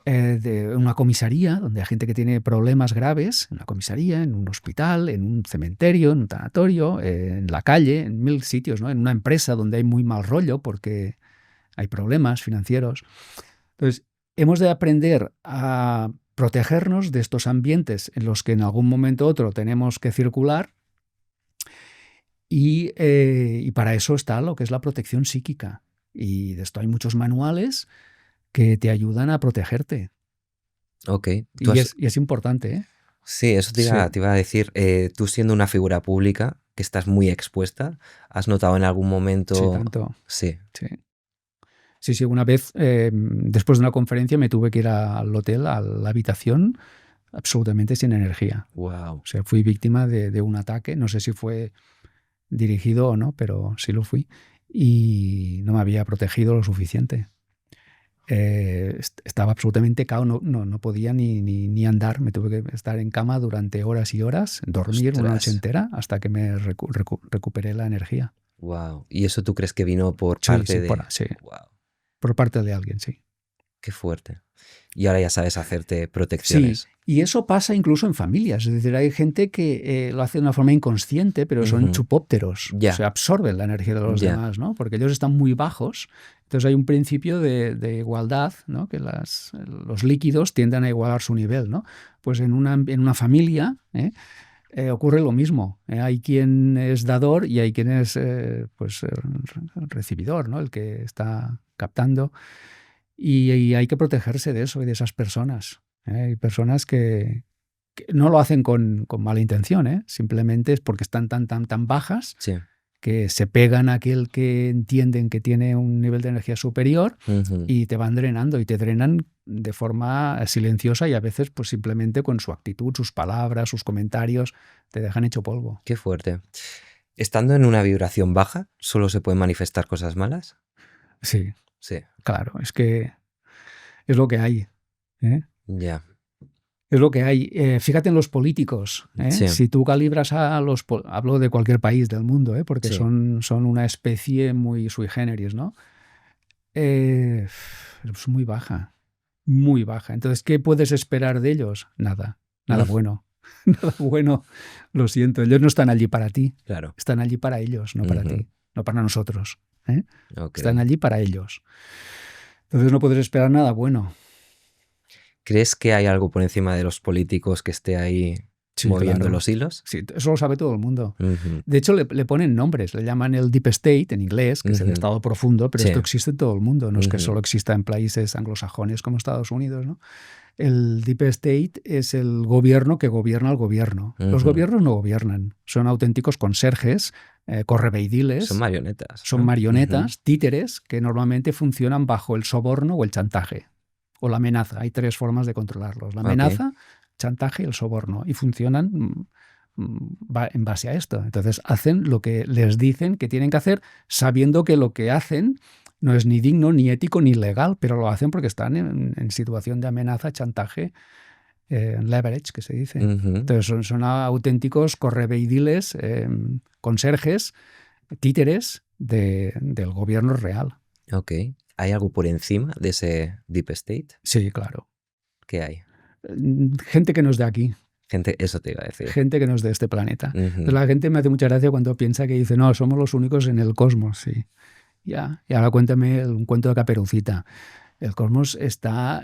De una comisaría, donde hay gente que tiene problemas graves, en una comisaría, en un hospital, en un cementerio, en un tanatorio, en la calle, en 1000 sitios, ¿no? En una empresa donde hay muy mal rollo porque hay problemas financieros. Entonces, hemos de aprender a protegernos de estos ambientes en los que en algún momento u otro tenemos que circular, y para eso está lo que es la protección psíquica. Y de esto hay muchos manuales que te ayudan a protegerte. Ok. Y es importante, ¿eh? Sí, eso te iba a decir. Tú siendo una figura pública que estás muy expuesta, ¿has notado en algún momento? Sí, tanto. Sí. Sí, una vez, después de una conferencia, me tuve que ir al hotel, a la habitación, absolutamente sin energía. Wow. O sea, fui víctima de un ataque, no sé si fue dirigido o no, pero sí lo fui, y no me había protegido lo suficiente. Estaba absolutamente cao, no podía ni andar, me tuve que estar en cama durante horas y horas, dormir una noche entera hasta que me recuperé la energía. Wow. ¿Y eso tú crees que vino por parte de...? Sí. Wow. Por parte de alguien, sí. Qué fuerte. Y ahora ya sabes hacerte protecciones. Sí, y eso pasa incluso en familias. Es decir, hay gente que lo hace de una forma inconsciente, pero son chupópteros. Ya. O sea, absorben la energía de los demás, ¿no? Porque ellos están muy bajos. Entonces hay un principio de igualdad, ¿no? Que los líquidos tienden a igualar su nivel, ¿no? Pues en una familia ocurre lo mismo. Hay quien es dador y hay quien es recibidor, ¿no? El que está captando. Y hay que protegerse de eso y de esas personas. Hay personas que no lo hacen con mala intención, simplemente es porque están tan bajas, Sí. que se pegan a aquel que entienden que tiene un nivel de energía superior y te van drenando, y te drenan de forma silenciosa, y a veces pues simplemente con su actitud, sus palabras, sus comentarios, te dejan hecho polvo. Qué fuerte. Estando en una vibración baja, ¿solo se pueden manifestar cosas malas? Sí. Sí. Claro, es que es lo que hay. Ya. Es lo que hay. Fíjate en los políticos. Sí. Si tú calibras a los... Hablo de cualquier país del mundo, porque Sí. son una especie muy sui generis, ¿no? Es muy baja. Muy baja. Entonces, ¿qué puedes esperar de ellos? Nada. Nada bueno. Nada bueno. Lo siento. Ellos no están allí para ti. Claro. Están allí para ellos, no para ti. No para nosotros. Okay. Están allí para ellos. Entonces no puedes esperar nada bueno. ¿Crees que hay algo por encima de los políticos que esté ahí moviendo los hilos? Sí, eso lo sabe todo el mundo. De hecho, le ponen nombres, le llaman el Deep State en inglés, que es el estado profundo, pero esto existe en todo el mundo, no es que solo exista en países anglosajones como Estados Unidos, ¿no? El Deep State es el gobierno que gobierna al gobierno. Los gobiernos no gobiernan, son auténticos conserjes, correveidiles. Son marionetas. Son marionetas, títeres, que normalmente funcionan bajo el soborno o el chantaje. O la amenaza. Hay 3 formas de controlarlos. La amenaza, chantaje y el soborno. Y funcionan en base a esto. Entonces hacen lo que les dicen que tienen que hacer, sabiendo que lo que hacen no es ni digno, ni ético, ni legal, pero lo hacen porque están en situación de amenaza, chantaje, leverage, que se dice. Entonces son auténticos correveidiles, conserjes, títeres del gobierno real. Ok. ¿Hay algo por encima de ese Deep State? Sí, claro. ¿Qué hay? Gente que no es de aquí. Eso te iba a decir. Gente que no es de este planeta. Entonces, la gente me hace mucha gracia cuando piensa que dice, no, somos los únicos en el cosmos. Sí. Ya. Y ahora cuéntame un cuento de Caperucita. El cosmos está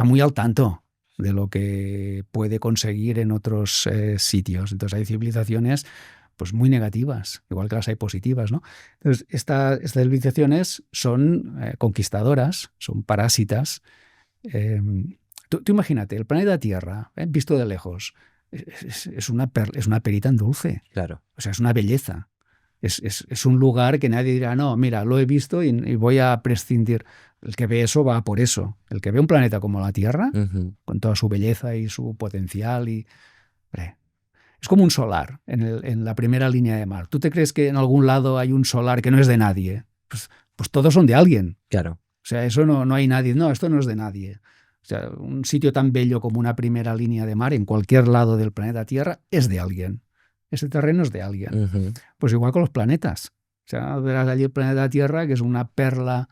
muy al tanto de lo que puede conseguir en otros sitios. Entonces hay civilizaciones pues muy negativas, igual que las hay positivas, ¿no? Entonces estas civilizaciones son conquistadoras, son parásitas. Tú imagínate, el planeta Tierra, visto de lejos, es una perita en dulce. Claro. O sea, es una belleza. Es un lugar que nadie dirá, no, mira, lo he visto y voy a prescindir. El que ve eso va por eso. El que ve un planeta como la Tierra, con toda su belleza y su potencial, es como un solar en la primera línea de mar. ¿Tú te crees que en algún lado hay un solar que no es de nadie? Pues pues todos son de alguien. Claro. O sea, eso no hay nadie. No, esto no es de nadie. O sea, un sitio tan bello como una primera línea de mar en cualquier lado del planeta Tierra es de alguien. Ese terreno es de alguien. Pues igual con los planetas. O sea, verás allí el planeta Tierra, que es una perla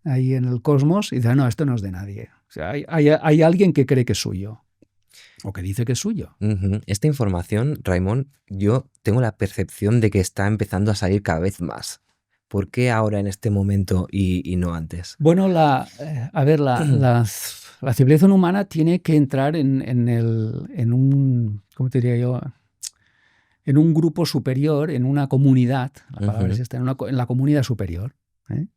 ahí en el cosmos, y dices, no, esto no es de nadie. O sea, hay alguien que cree que es suyo. O que dice que es suyo. Esta información, Raimon, yo tengo la percepción de que está empezando a salir cada vez más. ¿Por qué ahora en este momento y no antes? Bueno, la civilización humana tiene que entrar en un, ¿cómo te diría yo? En un grupo superior, en una comunidad, la palabra es esta, en la comunidad superior,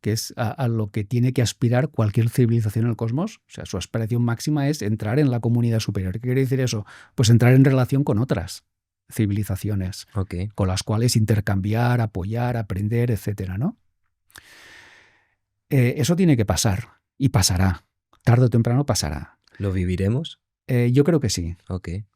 que es a lo que tiene que aspirar cualquier civilización en el cosmos. O sea, su aspiración máxima es entrar en la comunidad superior. ¿Qué quiere decir eso? Pues entrar en relación con otras civilizaciones, con las cuales intercambiar, apoyar, aprender, etcétera, ¿no? Eso tiene que pasar y pasará. Tarde o temprano pasará. ¿Lo viviremos? Yo creo que sí.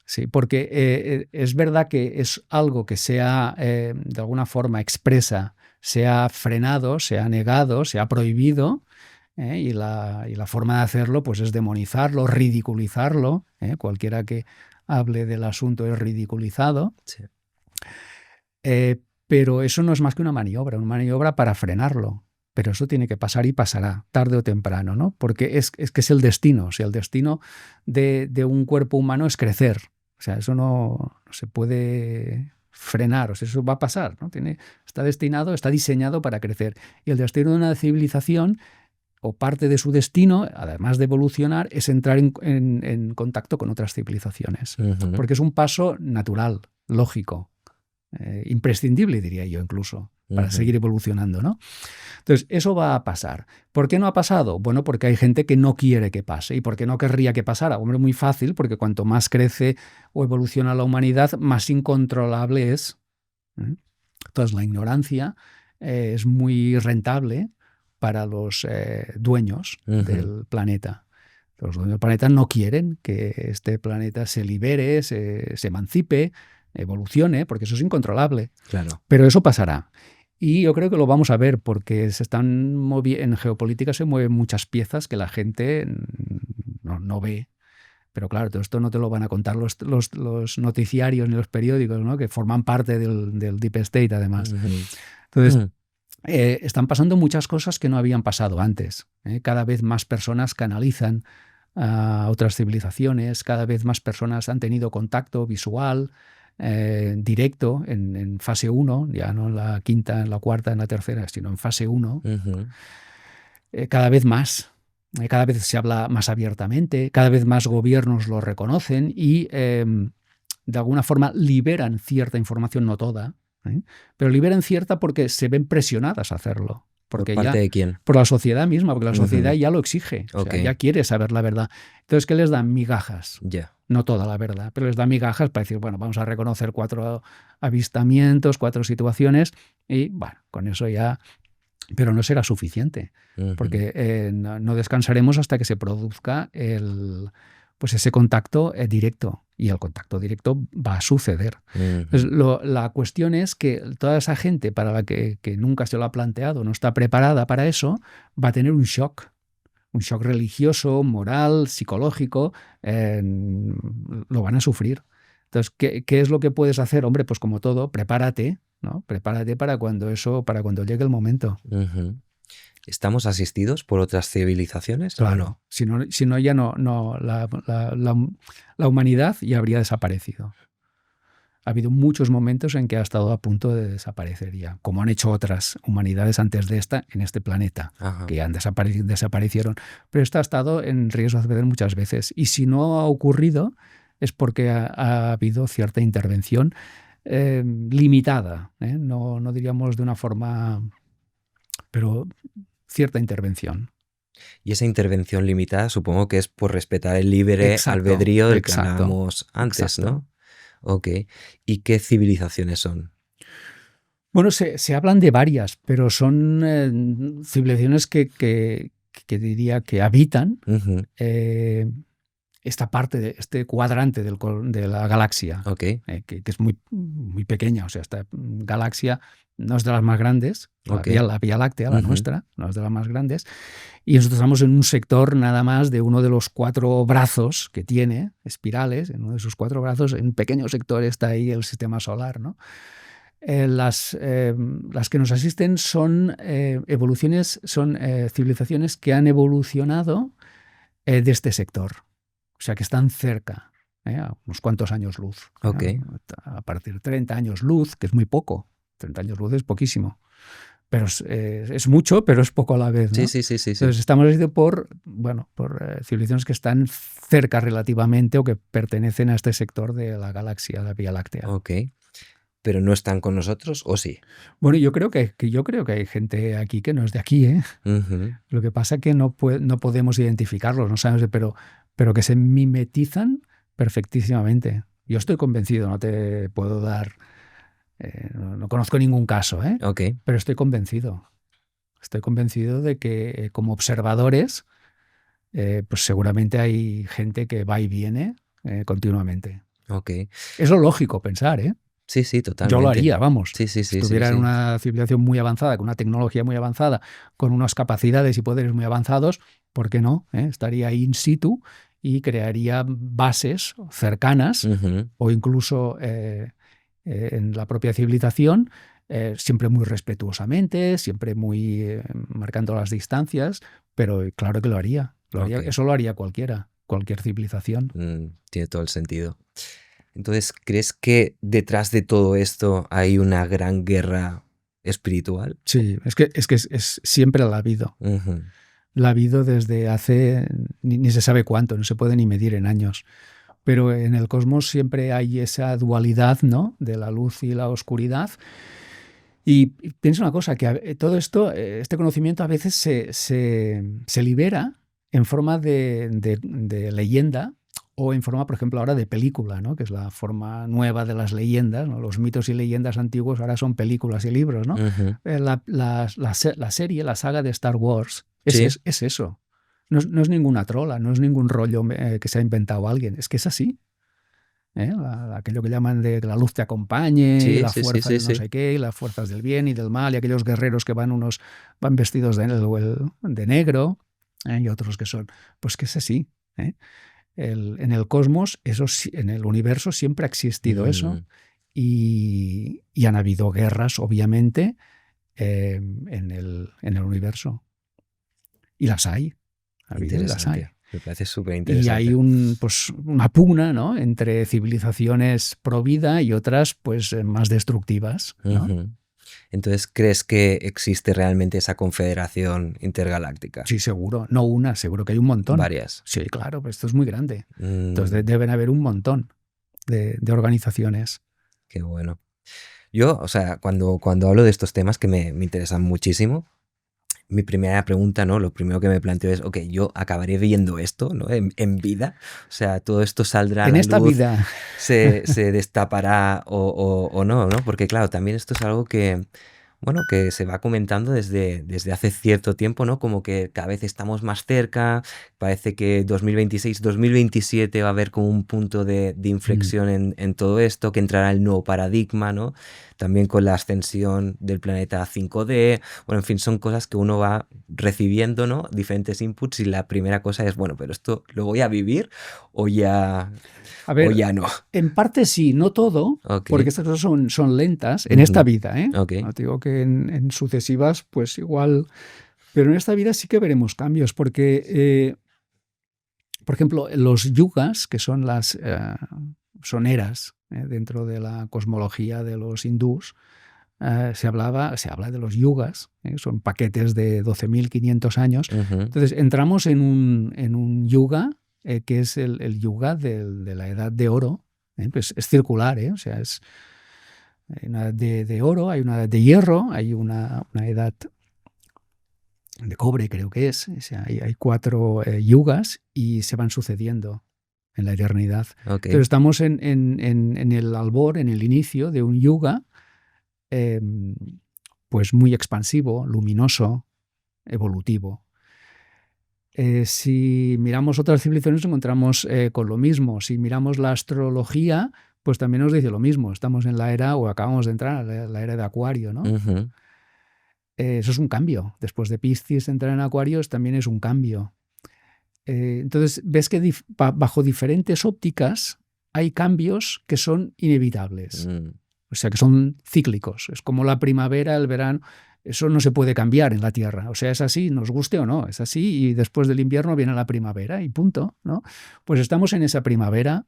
Sí, porque es verdad que es algo que sea de alguna forma expresa, se ha frenado, se ha negado, se ha prohibido, y la forma de hacerlo pues es demonizarlo, ridiculizarlo. Cualquiera que hable del asunto es ridiculizado. Sí. Pero eso no es más que una maniobra para frenarlo. Pero eso tiene que pasar y pasará, tarde o temprano, ¿no? Porque es que es el destino. O sea, el destino de un cuerpo humano es crecer. O sea, eso no se puede frenar. O sea, eso va a pasar, ¿no? Está destinado, está diseñado para crecer. Y el destino de una civilización, o parte de su destino, además de evolucionar, es entrar en contacto con otras civilizaciones. Porque es un paso natural, lógico, imprescindible, diría yo incluso, para seguir evolucionando, ¿no? Entonces, eso va a pasar. ¿Por qué no ha pasado? Bueno, porque hay gente que no quiere que pase. ¿Y por qué no querría que pasara? Hombre, muy fácil, porque cuanto más crece o evoluciona la humanidad, más incontrolable es. Entonces, la ignorancia es muy rentable para los dueños del planeta. Los dueños del planeta no quieren que este planeta se libere, se emancipe, evolucione, porque eso es incontrolable. Claro. Pero eso pasará. Y yo creo que lo vamos a ver porque en geopolítica se mueven muchas piezas que la gente no ve. Pero claro, todo esto no te lo van a contar los noticiarios ni los periódicos, ¿no? Que forman parte del Deep State, además. Entonces, están pasando muchas cosas que no habían pasado antes. Cada vez más personas canalizan a otras civilizaciones, cada vez más personas han tenido contacto visual, directo en fase 1, ya no en la quinta, en la cuarta, en la tercera, sino en fase 1, cada vez más. Cada vez se habla más abiertamente, cada vez más gobiernos lo reconocen y de alguna forma liberan cierta información, no toda, pero liberan cierta porque se ven presionadas a hacerlo. Porque ¿Por parte de quién? Por la sociedad misma, porque la sociedad ya lo exige, o sea, ya quiere saber la verdad. Entonces, ¿qué les dan? Migajas. No toda la verdad, pero les da migajas para decir, bueno, vamos a reconocer 4 avistamientos, 4 situaciones y, bueno, con eso ya... Pero no será suficiente, porque no descansaremos hasta que se produzca ese contacto directo, y el contacto directo va a suceder. Entonces, la cuestión es que toda esa gente para la que nunca se lo ha planteado, no está preparada para eso, va a tener un shock religioso, moral, psicológico, lo van a sufrir. Entonces, ¿qué es lo que puedes hacer? Hombre, pues como todo, prepárate, ¿no? Prepárate para cuando llegue el momento. ¿Estamos asistidos por otras civilizaciones? Claro, si no ya la humanidad ya habría desaparecido. Ha habido muchos momentos en que ha estado a punto de desaparecer ya, como han hecho otras humanidades antes de esta en este planeta, que ya desaparecieron. Pero esta ha estado en riesgo de suceder muchas veces. Y si no ha ocurrido, es porque ha habido cierta intervención limitada, no diríamos de una forma, pero cierta intervención. Y esa intervención limitada supongo que es por respetar el libre albedrío del que hablábamos antes, ¿no? Ok. ¿Y qué civilizaciones son? Bueno, se hablan de varias, pero son civilizaciones que diría que habitan esta parte, de este cuadrante de la galaxia, Ok. que es muy, muy pequeña. O sea, esta galaxia no es de las más grandes, Ok. la Vía Láctea, la Ujú. nuestra, no es de las más grandes. Y nosotros estamos en un sector nada más de uno de los 4 brazos que tiene, espirales, en uno de esos 4 brazos, en un pequeño sector está ahí el sistema solar, ¿no? Las que nos asisten son evoluciones, son civilizaciones que han evolucionado de este sector, o sea, que están cerca, a unos cuantos años luz. Ok. A partir de 30 años luz, que es muy poco. 30 años luz es poquísimo. Pero es mucho, pero es poco a la vez, Sí, ¿no? sí, sí, sí, sí. Entonces estamos ahí por civilizaciones que están cerca relativamente o que pertenecen a este sector de la galaxia, la Vía Láctea. Ok. ¿Pero no están con nosotros o sí? Bueno, yo creo que hay gente aquí que no es de aquí, ¿eh? Ujú. Lo que pasa es que no podemos identificarlos, no sabemos, pero que se mimetizan perfectísimamente. Yo estoy convencido, no te puedo dar, no conozco ningún caso, Ok. pero estoy convencido. Estoy convencido de que como observadores, pues seguramente hay gente que va y viene continuamente. Ok. Es lo lógico pensar, ¿eh? Sí, sí, Yo lo totalmente. haría, vamos. Sí, sí, Si sí, sí, estuviera en sí. una civilización muy avanzada, con una tecnología muy avanzada, con unas capacidades y poderes muy avanzados, ¿por qué no? Estaría ahí in situ y crearía bases cercanas Ujú. o incluso en la propia civilización, siempre muy respetuosamente, siempre muy marcando las distancias, pero claro que lo haría. Ok. Eso lo haría cualquier civilización. Tiene todo el sentido. Entonces, ¿crees que detrás de todo esto hay una gran guerra espiritual? Sí, es que siempre la ha habido. Ujú. La ha habido desde hace ni se sabe cuánto, no se puede ni medir en años. Pero en el cosmos siempre hay esa dualidad, ¿no?, de la luz y la oscuridad. Y piensa una cosa, que todo esto, este conocimiento a veces se libera en forma de leyenda o en forma, por ejemplo, ahora de película, ¿no?, que es la forma nueva de las leyendas, ¿no? Los mitos y leyendas antiguos ahora son películas y libros, ¿no? Ujú. La serie, la saga de Star Wars, Sí. es eso. No es ninguna trola, no es ningún rollo que se ha inventado alguien, es que es así. Aquello que llaman de que la luz te acompañe, y Sí, la sí, sí, fuerza sí, del no sí. sé qué, y las fuerzas del bien y del mal, y aquellos guerreros que van vestidos de negro, y otros que son, pues que es así. ¿eh? En el cosmos, en el universo siempre ha existido eso, Mm, y han habido guerras, obviamente, en el universo. Y las hay, ha habido y las hay. interesante. Me parece súper Y hay interesante. una pugna, ¿no?, entre civilizaciones pro vida y otras pues más destructivas, ¿no? Ujú. Entonces, ¿crees que existe realmente esa confederación intergaláctica? Sí, seguro. No una, seguro que hay un montón. Varias. Sí, claro, pues esto es muy grande. Entonces Mm, deben haber un montón de organizaciones. qué bueno. Yo, o sea, cuando hablo de estos temas que me interesan muchísimo, mi primera pregunta, ¿no? Lo primero que me planteo es, ok, yo acabaré viendo esto, ¿no? En vida. O sea, todo esto saldrá a En la esta luz, vida, se destapará o no, ¿no? Porque claro, también esto es algo que, bueno, que se va comentando desde hace cierto tiempo, ¿no? Como que cada vez estamos más cerca, parece que 2026, 2027 va a haber como un punto de inflexión en todo esto, que entrará el nuevo paradigma, ¿no? También con la ascensión del planeta 5D, bueno, en fin, son cosas que uno va recibiendo, ¿no? Diferentes inputs y la primera cosa es, bueno, pero esto lo voy a vivir o ya, a o ver, ya no. en parte sí, no todo, Ok. porque estas cosas son lentas en esta Ujú. vida, ¿eh? Ok. No te digo que en sucesivas, pues igual, pero en esta vida sí que veremos cambios, porque, por ejemplo, los yugas, que son son eras dentro de la cosmología de los hindús, se habla de los yugas, son paquetes de 12.500 años. Ujú. Entonces entramos en un yuga que es el yuga de la edad de oro, pues es circular, o sea, hay una edad de oro, hay una edad de hierro, hay una edad de cobre, creo que es. O sea, hay 4 yugas y se van sucediendo en la eternidad. Ok. Entonces estamos en el albor, en el inicio de un yuga pues muy expansivo, luminoso, evolutivo. Si miramos otras civilizaciones encontramos con lo mismo. Si miramos la astrología, pues también nos dice lo mismo. Estamos en la era, o acabamos de entrar en la era de Acuario, ¿no? Eso es un cambio. Después de Piscis entrar en Acuarios también es un cambio. Entonces ves que bajo diferentes ópticas hay cambios que son inevitables. O sea, que son cíclicos. Es como la primavera, el verano. Eso no se puede cambiar en la Tierra. O sea, es así, nos guste o no. Es así y después del invierno viene la primavera y punto, ¿no? Pues estamos en esa primavera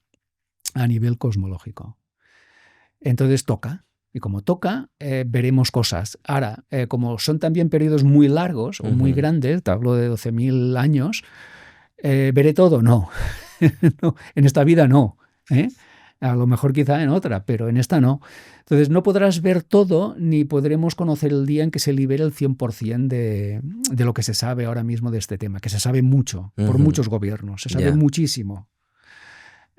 a nivel cosmológico. Entonces toca. Y como toca, veremos cosas. Ahora, como son también periodos muy largos o muy grandes, te hablo de 12.000 años, ¿veré todo? No. No. En esta vida no. A lo mejor quizá en otra, pero en esta no. Entonces no podrás ver todo ni podremos conocer el día en que se libere el 100% de lo que se sabe ahora mismo de este tema, que se sabe mucho, por muchos gobiernos, se sabe muchísimo.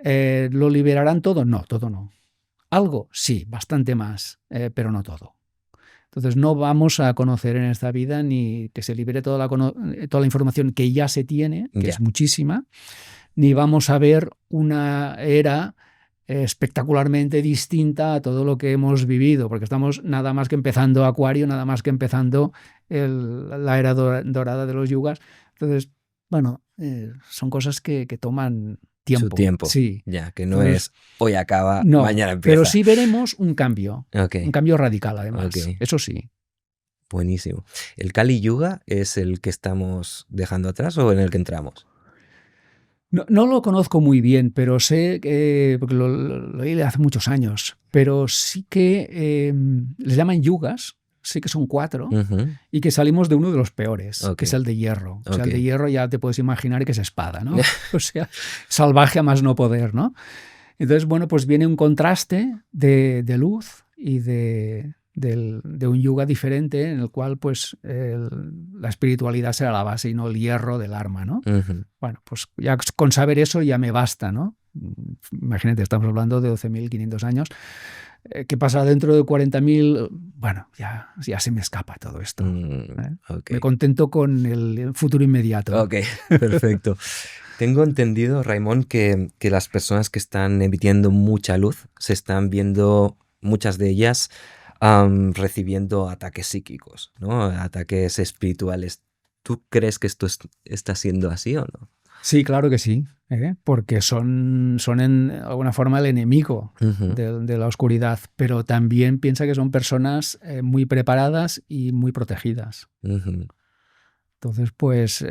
¿Lo liberarán todo? No, todo no. Algo, sí, bastante más, pero no todo. Entonces no vamos a conocer en esta vida ni que se libere toda la información que ya se tiene, que es muchísima, ni vamos a ver una era espectacularmente distinta a todo lo que hemos vivido, porque estamos nada más que empezando Acuario, nada más que empezando la era dorada de los yugas. Entonces, bueno, son cosas que toman tiempo. Su tiempo. Sí. Ya, que no es hoy acaba, mañana empieza. Pero sí veremos un cambio. Un cambio radical, además. Eso sí. Buenísimo. ¿El Kali Yuga es el que estamos dejando atrás o en el que entramos? No lo conozco muy bien, pero sé que, porque lo leí hace muchos años, pero sí que les llaman yugas, sí que son 4, y que salimos de uno de los peores, que es el de hierro. O sea, el de hierro ya te puedes imaginar que es espada, ¿no? O sea, salvaje a más no poder, ¿no? Entonces, bueno, pues viene un contraste de luz y de un yuga diferente en el cual pues la espiritualidad será la base y no el hierro del arma, ¿no? Bueno, pues ya con saber eso ya me basta, ¿no? Imagínate, estamos hablando de 12.500 años. ¿Qué pasa dentro de 40.000? Bueno, ya se me escapa todo esto. Me contento con el futuro inmediato. Ok, perfecto. Tengo entendido, Raimon, que las personas que están emitiendo mucha luz se están viendo, muchas de ellas, recibiendo ataques psíquicos, ¿no? Ataques espirituales. ¿Tú crees que esto está siendo así o no? Sí, claro que sí, porque son en alguna forma el enemigo de la oscuridad, pero también piensa que son personas muy preparadas y muy protegidas. Entonces, pues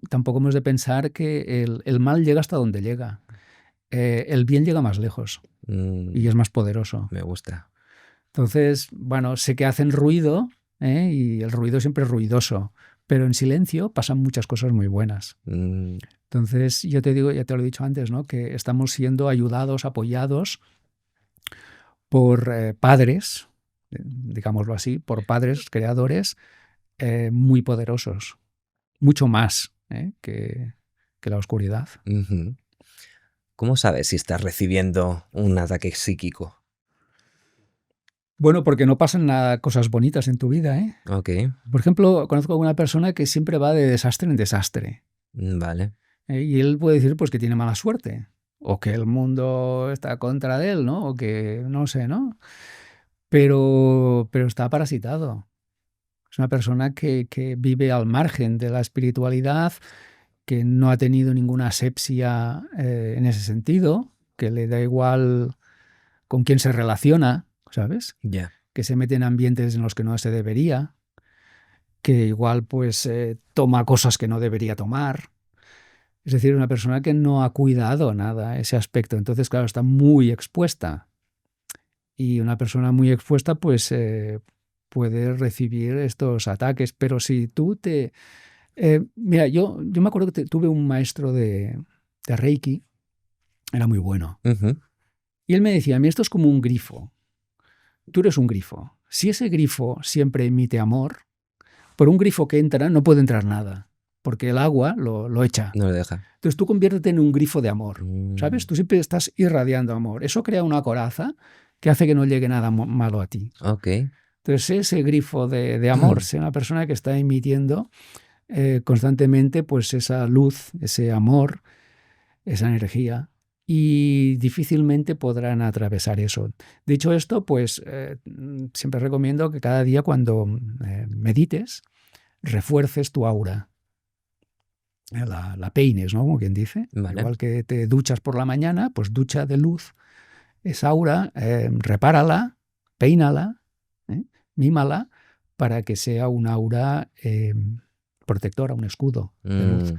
tampoco hemos de pensar que el mal llega hasta donde llega. El bien llega más lejos y es más poderoso. Me gusta. Entonces, bueno, sé que hacen ruido y el ruido siempre es ruidoso, pero en silencio pasan muchas cosas muy buenas. Entonces, yo te digo, ya te lo he dicho antes, ¿no? Que estamos siendo ayudados, apoyados por padres, digámoslo así, por padres creadores muy poderosos, mucho más que la oscuridad. ¿Cómo sabes si estás recibiendo un ataque psíquico? Bueno, porque no pasan cosas bonitas en tu vida, ¿eh? Okay. Por ejemplo, conozco a una persona que siempre va de desastre en desastre. Vale. Y él puede decir pues que tiene mala suerte, o que el mundo está contra de él, ¿no? O que no sé, ¿no? Pero está parasitado. Es una persona que vive al margen de la espiritualidad, que no ha tenido ninguna asepsia en ese sentido, que le da igual con quién se relaciona, ¿sabes? Yeah. Que se mete en ambientes en los que no se debería, que igual pues toma cosas que no debería tomar. Es decir, una persona que no ha cuidado nada ese aspecto. Entonces, claro, está muy expuesta. Y una persona muy expuesta pues puede recibir estos ataques. Pero si tú te... mira, yo me acuerdo que tuve un maestro de Reiki, era muy bueno. Y él me decía, a mí esto es como un grifo. Tú eres un grifo. Si ese grifo siempre emite amor, por un grifo que entra no puede entrar nada, porque el agua lo echa. No lo deja. Entonces tú conviértete en un grifo de amor, ¿sabes? Tú siempre estás irradiando amor. Eso crea una coraza que hace que no llegue nada malo a ti. Okay. Entonces ese grifo de amor, sea una persona que está emitiendo constantemente pues esa luz, ese amor, esa energía, y difícilmente podrán atravesar eso. Dicho esto, pues siempre recomiendo que cada día cuando medites, refuerces tu aura. La peines, ¿no? Como quien dice. Vale. Igual que te duchas por la mañana, pues ducha de luz, esa aura, repárala, peínala, mímala, para que sea un aura protectora, un escudo de luz.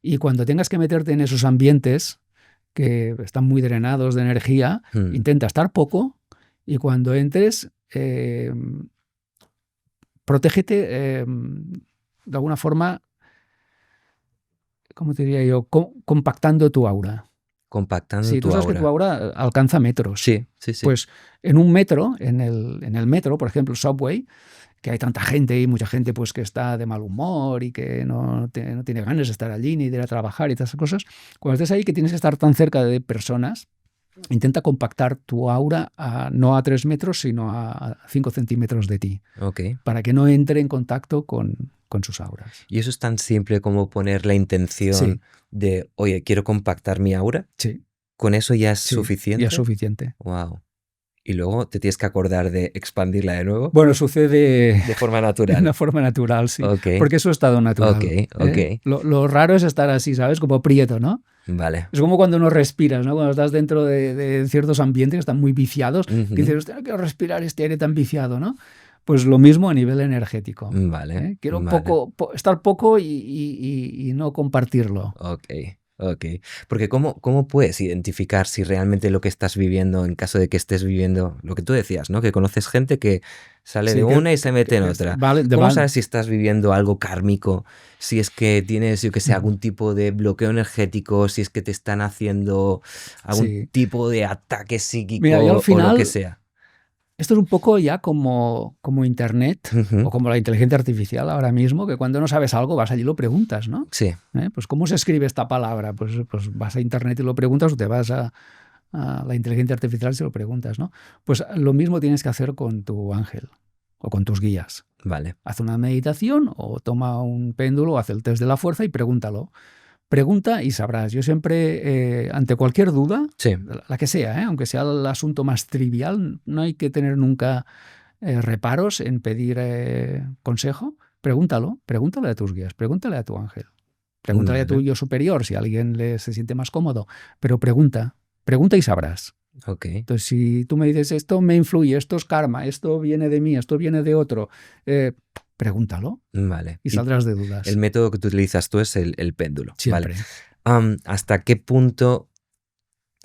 Y cuando tengas que meterte en esos ambientes que están muy drenados de energía, intenta estar poco, y cuando entres, protégete de alguna forma, ¿cómo te diría yo? Compactando tu aura. Compactando Sí, tu tú sabes aura. que tu aura alcanza metros. Sí. Pues en un metro, en el metro, por ejemplo, Subway, que hay tanta gente y mucha gente pues que está de mal humor y que no tiene ganas de estar allí ni de ir a trabajar y todas esas cosas, cuando estés ahí que tienes que estar tan cerca de personas, intenta compactar tu aura no a 3 metros, sino a 5 centímetros de ti, para que no entre en contacto con sus auras. ¿Y eso es tan simple como poner la intención de, oye, quiero compactar mi aura? Sí. ¿Con eso ya es suficiente? Ya es suficiente. Wow. Y luego te tienes que acordar de expandirla de nuevo. Bueno, sucede de forma natural. De una forma natural, sí. Okay. Porque es su estado natural. Okay. Lo raro es estar así, ¿sabes? Como prieto, ¿no? Vale. Es como cuando no respiras, ¿no? Cuando estás dentro de ciertos ambientes que están muy viciados, que dices, hostia, quiero respirar este aire tan viciado, ¿no? Pues lo mismo a nivel energético. Vale. Quiero estar poco y no compartirlo. Ok. Porque ¿cómo puedes identificar si realmente lo que estás viviendo, en caso de que estés viviendo lo que tú decías, ¿no? Que conoces gente que sale de una y se mete en otra. ¿Cómo sabes si estás viviendo algo kármico? Si es que tienes, yo que sé, algún tipo de bloqueo energético, si es que te están haciendo algún tipo de ataque psíquico. Mira, al final, o lo que sea. Esto es un poco ya como Internet o como la inteligencia artificial ahora mismo, que cuando no sabes algo vas allí y lo preguntas, ¿no? Sí. Pues ¿cómo se escribe esta palabra? Pues vas a Internet y lo preguntas, o te vas a la inteligencia artificial y se lo preguntas, ¿no? Pues lo mismo tienes que hacer con tu ángel o con tus guías. Vale. Haz una meditación o toma un péndulo, haz el test de la fuerza y pregúntalo. Pregunta y sabrás. Yo siempre, ante cualquier duda, la que sea, aunque sea el asunto más trivial, no hay que tener nunca reparos en pedir consejo. Pregúntale a tus guías, pregúntale a tu ángel, pregúntale a tu yo superior si a alguien se siente más cómodo, pero pregunta y sabrás. Entonces, si tú me dices, esto me influye, esto es karma, esto viene de mí, esto viene de otro, pregúntalo. Vale. Y saldrás de dudas. El método que tú utilizas tú es el péndulo. Siempre. Vale. ¿Hasta qué punto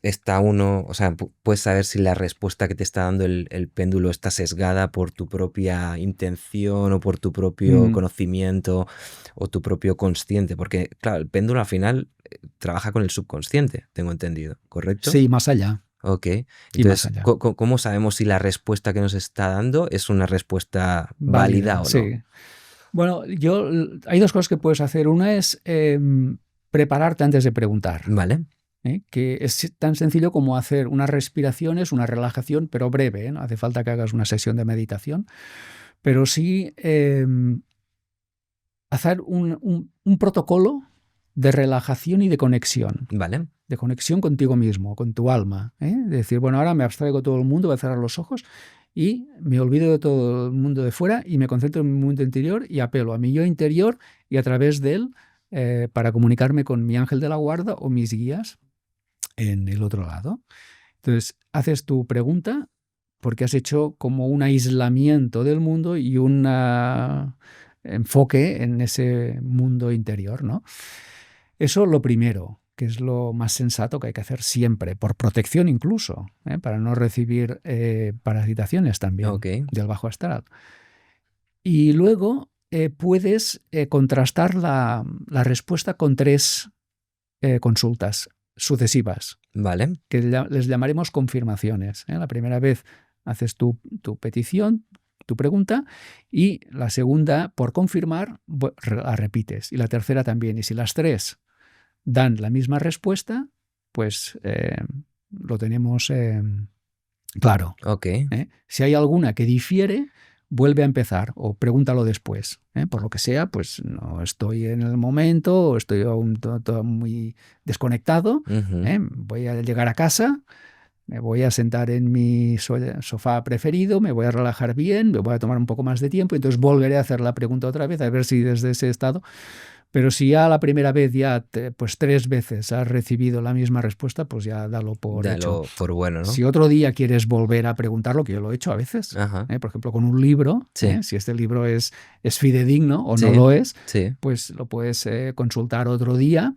está uno, o sea, puedes saber si la respuesta que te está dando el péndulo está sesgada por tu propia intención o por tu propio conocimiento o tu propio consciente? Porque, claro, el péndulo al final trabaja con el subconsciente, tengo entendido, ¿correcto? Sí, más allá. Entonces, ¿cómo sabemos si la respuesta que nos está dando es una respuesta válida o no? Sí. Bueno, hay dos cosas que puedes hacer. Una es prepararte antes de preguntar. Vale. Que es tan sencillo como hacer unas respiraciones, una relajación, pero breve. No hace falta que hagas una sesión de meditación. Pero sí hacer un protocolo de relajación y de conexión. Vale. De conexión contigo mismo, con tu alma. De decir, bueno, ahora me abstraigo todo el mundo, voy a cerrar los ojos y me olvido de todo el mundo de fuera y me concentro en mi mundo interior y apelo a mi yo interior y a través de él para comunicarme con mi ángel de la guarda o mis guías en el otro lado. Entonces, haces tu pregunta porque has hecho como un aislamiento del mundo y un enfoque en ese mundo interior, ¿no? Eso lo primero, que es lo más sensato que hay que hacer siempre, por protección incluso, para no recibir parasitaciones también del bajo astral. Y luego puedes contrastar la respuesta con 3 consultas sucesivas, vale, que les llamaremos confirmaciones. La primera vez haces tu petición, tu pregunta, y la segunda, por confirmar, la repites, y la tercera también. Y si las 3 dan la misma respuesta, pues lo tenemos claro. Ok. Si hay alguna que difiere, vuelve a empezar o pregúntalo después. Por lo que sea, pues no estoy en el momento o estoy aún todo muy desconectado. Voy a llegar a casa, me voy a sentar en mi sofá preferido, me voy a relajar bien, me voy a tomar un poco más de tiempo y entonces volveré a hacer la pregunta otra vez, a ver si desde ese estado... Pero si ya la primera vez, pues 3 veces has recibido la misma respuesta, pues ya dalo por hecho. Por bueno, ¿no? Si otro día quieres volver a preguntarlo, que yo lo he hecho a veces, por ejemplo, con un libro, si este libro es fidedigno o no lo es, pues lo puedes consultar otro día,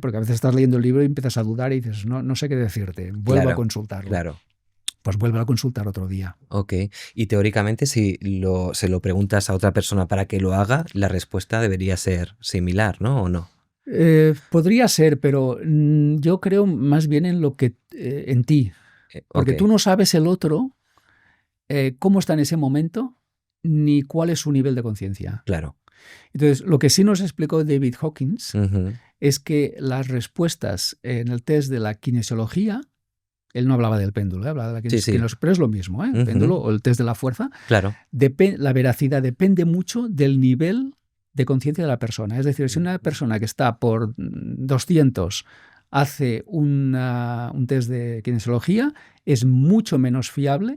porque a veces estás leyendo el libro y empiezas a dudar y dices, no sé qué decirte, vuelvo a consultarlo. Claro. Pues vuelve a consultar otro día. Ok. Y teóricamente, si se lo preguntas a otra persona para que lo haga, la respuesta debería ser similar, ¿no? ¿O no? Podría ser, pero yo creo más bien en lo que en ti. Porque tú no sabes el otro cómo está en ese momento ni cuál es su nivel de conciencia. Claro. Entonces, lo que sí nos explicó David Hawkins es que las respuestas en el test de la kinesiología, él no hablaba del péndulo, hablaba de la kinesiología, pero es lo mismo, el péndulo o el test de la fuerza. Claro. La veracidad depende mucho del nivel de conciencia de la persona. Es decir, si una persona que está por 200 hace un test de kinesiología, es mucho menos fiable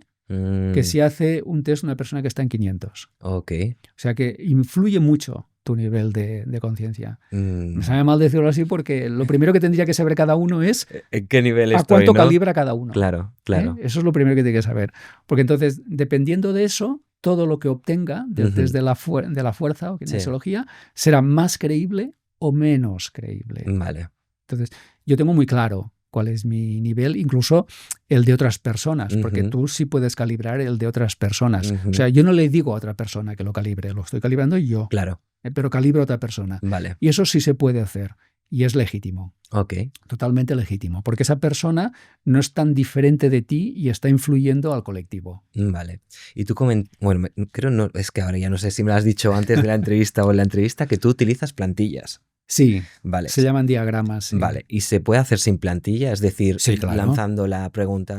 que si hace un test una persona que está en 500. Ok. O sea que influye mucho tu nivel de conciencia. Me sabe mal decirlo así porque lo primero que tendría que saber cada uno es ¿en qué nivel a cuánto calibra cada uno. Claro. Eso es lo primero que tiene que saber. Porque entonces, dependiendo de eso, todo lo que obtenga del test de la fuerza o kinesiología será más creíble o menos creíble. Vale. Entonces, yo tengo muy claro cuál es mi nivel, incluso el de otras personas, porque tú sí puedes calibrar el de otras personas. O sea, yo no le digo a otra persona que lo calibre, lo estoy calibrando yo. Claro. Pero calibro a otra persona. Vale. Y eso sí se puede hacer. Y es legítimo. Ok. Totalmente legítimo. Porque esa persona no es tan diferente de ti y está influyendo al colectivo. Vale. Y tú bueno, creo no, es que ahora ya no sé si me lo has dicho antes de la entrevista o en la entrevista, que tú utilizas plantillas. Sí, vale. Se llaman diagramas. Sí. Vale, ¿y se puede hacer sin plantilla? Es decir, claro. lanzando la pregunta,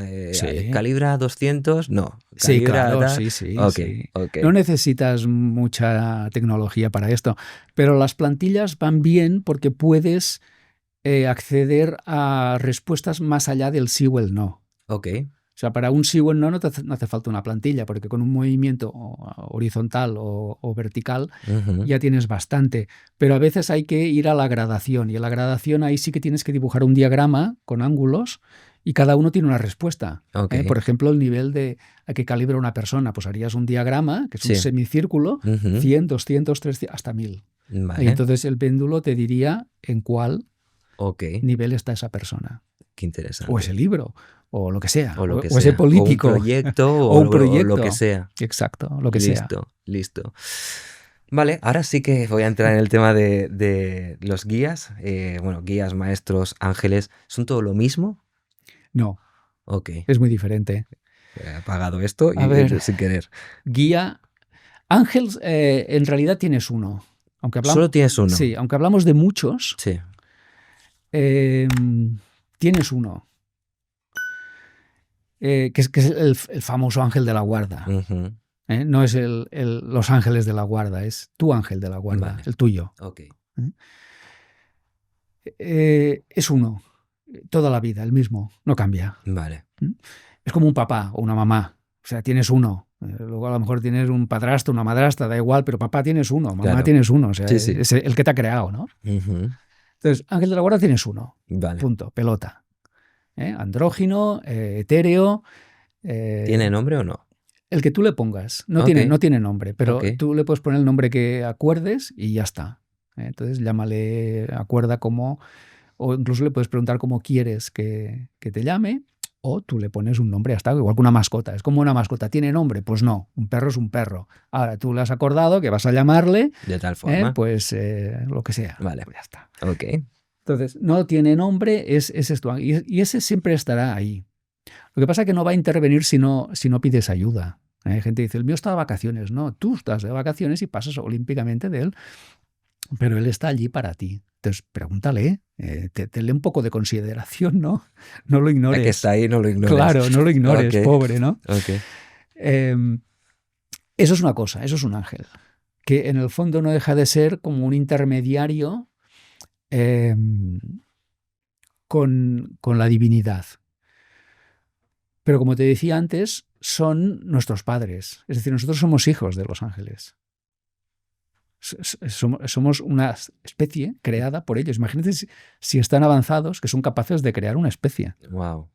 ¿calibra 200? No. Sí, claro, sí. Okay. No necesitas mucha tecnología para esto, pero las plantillas van bien porque puedes acceder a respuestas más allá del sí o el no. Ok. O sea, para un sí o el no hace falta una plantilla, porque con un movimiento horizontal o vertical ya tienes bastante. Pero a veces hay que ir a la gradación, y en la gradación ahí sí que tienes que dibujar un diagrama con ángulos y cada uno tiene una respuesta. Okay. Por ejemplo, el nivel a que calibra una persona, pues harías un diagrama, que es un semicírculo, 100, 200, 300, hasta 1000. Vale. Y entonces el péndulo te diría en cuál nivel está esa persona. Qué interesante. O ese libro, o lo que sea. O ese político. O un proyecto, o lo que sea. Exacto, lo que sea. Listo. Vale, ahora sí que voy a entrar en el tema de los guías. Guías, maestros, ángeles, ¿son todo lo mismo? No. Ok. Es muy diferente. He apagado esto sin querer. Guía. Ángel, en realidad tienes uno. ¿Solo tienes uno? Sí, aunque hablamos de muchos. Sí. Tienes uno. Que es el famoso ángel de la guarda. No es los ángeles de la guarda, es tu ángel de la guarda, el tuyo. Ok. Es uno, toda la vida, el mismo, no cambia. Vale. Es como un papá o una mamá, o sea, tienes uno. Luego a lo mejor tienes un padrastro, una madrastra, da igual, pero papá tienes uno, mamá tienes uno, o sea, es el que te ha creado, ¿no? Entonces, ángel de la guarda tienes uno, punto, pelota. Andrógino, etéreo. ¿Tiene nombre o no? El que tú le pongas. No tiene nombre, pero tú le puedes poner el nombre que acuerdes y ya está. Entonces llámale, acuerda como, o incluso le puedes preguntar cómo quieres que te llame, o tú le pones un nombre, hasta igual que una mascota. Es como una mascota. ¿Tiene nombre? Pues no, un perro es un perro. Ahora tú le has acordado que vas a llamarle de tal forma. Pues lo que sea. Vale. Pues ya está. Ok. Entonces, no tiene nombre, es esto. Y ese siempre estará ahí. Lo que pasa es que no va a intervenir si no pides ayuda. Hay gente que dice, el mío está de vacaciones. No, tú estás de vacaciones y pasas olímpicamente de él, pero él está allí para ti. Entonces, pregúntale, tenle un poco de consideración, ¿no? No lo ignores. Ya que está ahí, no lo ignores. Claro, no lo ignores, pobre, ¿no? Okay. Eso es una cosa, eso es un ángel, que en el fondo no deja de ser como un intermediario eh, con la divinidad. Pero como te decía antes, son nuestros padres. Es decir, nosotros somos hijos de los ángeles. Somos una especie creada por ellos. Imagínate si están avanzados, que son capaces de crear una especie. Wow.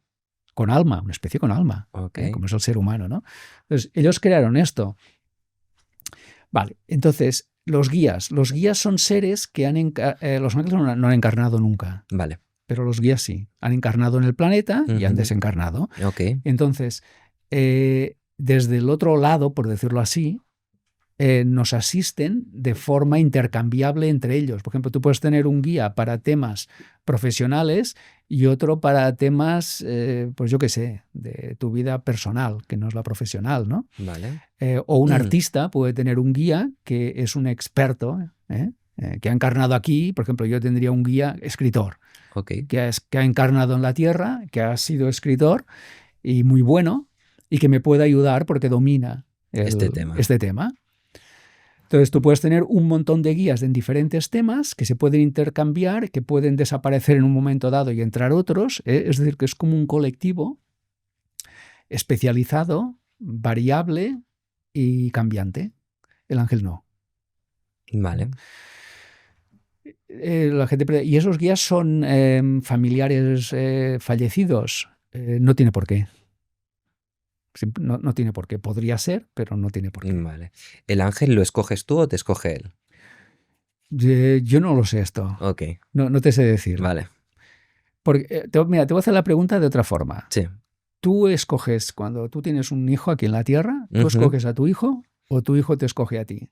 Con alma, una especie con alma, Okay. como es el ser humano, ¿no? Entonces, ellos crearon esto. Vale, entonces, los guías son seres que los ángeles no han encarnado nunca. Vale. Pero los guías sí, han encarnado en el planeta y han desencarnado. Okay. Entonces, desde el otro lado, por decirlo así, nos asisten de forma intercambiable entre ellos. Por ejemplo, tú puedes tener un guía para temas profesionales y otro para temas, pues yo qué sé, de tu vida personal, que no es la profesional, ¿no? Vale. O un artista puede tener un guía que es un experto, que ha encarnado aquí. Por ejemplo, yo tendría un guía escritor, Okay. que ha encarnado en la Tierra, que ha sido escritor y muy bueno, y que me puede ayudar porque domina este tema. Entonces tú puedes tener un montón de guías en diferentes temas que se pueden intercambiar, que pueden desaparecer en un momento dado y entrar otros. Es decir, que es como un colectivo especializado, variable y cambiante. El ángel no. Vale. Y esos guías son familiares fallecidos. No tiene por qué. No tiene por qué. Podría ser, pero no tiene por qué. Vale. ¿El ángel lo escoges tú o te escoge él? Yo no lo sé esto. Ok. No te sé decir. Vale. Porque, mira, te voy a hacer la pregunta de otra forma. Sí. Tú escoges, cuando tú tienes un hijo aquí en la Tierra, ¿tú escoges a tu hijo o tu hijo te escoge a ti?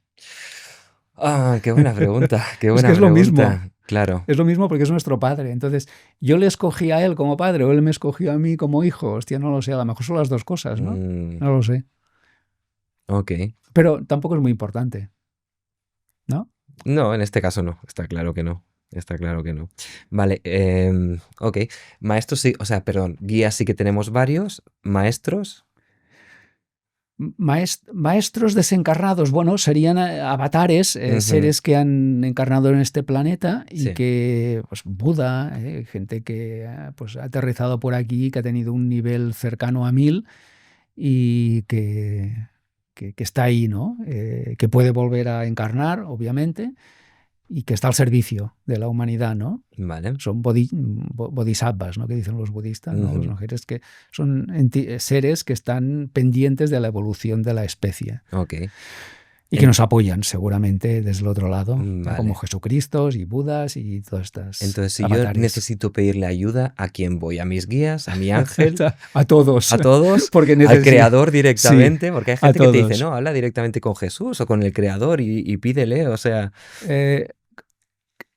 Ah, qué buena pregunta. Qué buena es que es pregunta. lo mismo. Claro. Es lo mismo porque es nuestro padre. Entonces, yo le escogí a él como padre o él me escogió a mí como hijo. Hostia, no lo sé. A lo mejor son las dos cosas, ¿no? No lo sé. Ok. Pero tampoco es muy importante, ¿no? No, en este caso no. Está claro que no. Está claro que no. Vale. Ok. Maestros sí, o sea, perdón. Guías sí que tenemos varios. Maestros. Maestros desencarnados, bueno, serían avatares, seres que han encarnado en este planeta y que, pues Buda, gente que pues, ha aterrizado por aquí, que ha tenido un nivel cercano a 1000 y que está ahí, ¿no? Que puede volver a encarnar, obviamente, y que está al servicio de la humanidad, ¿no? Vale. Son bodhisattvas, ¿no? Que dicen los budistas, ¿no? Los monjes, que son seres que están pendientes de la evolución de la especie. Ok. Y que nos apoyan seguramente desde el otro lado, vale. como Jesucristos y Budas y todas estas. Entonces, si avatares. yo necesito pedirle ayuda, ¿a quién voy? ¿A mis guías? ¿A mi ángel? A todos. ¿A todos? Porque ¿Al creador directamente? Sí, porque hay gente que te dice, no, habla directamente con Jesús o con el creador y pídele, o sea...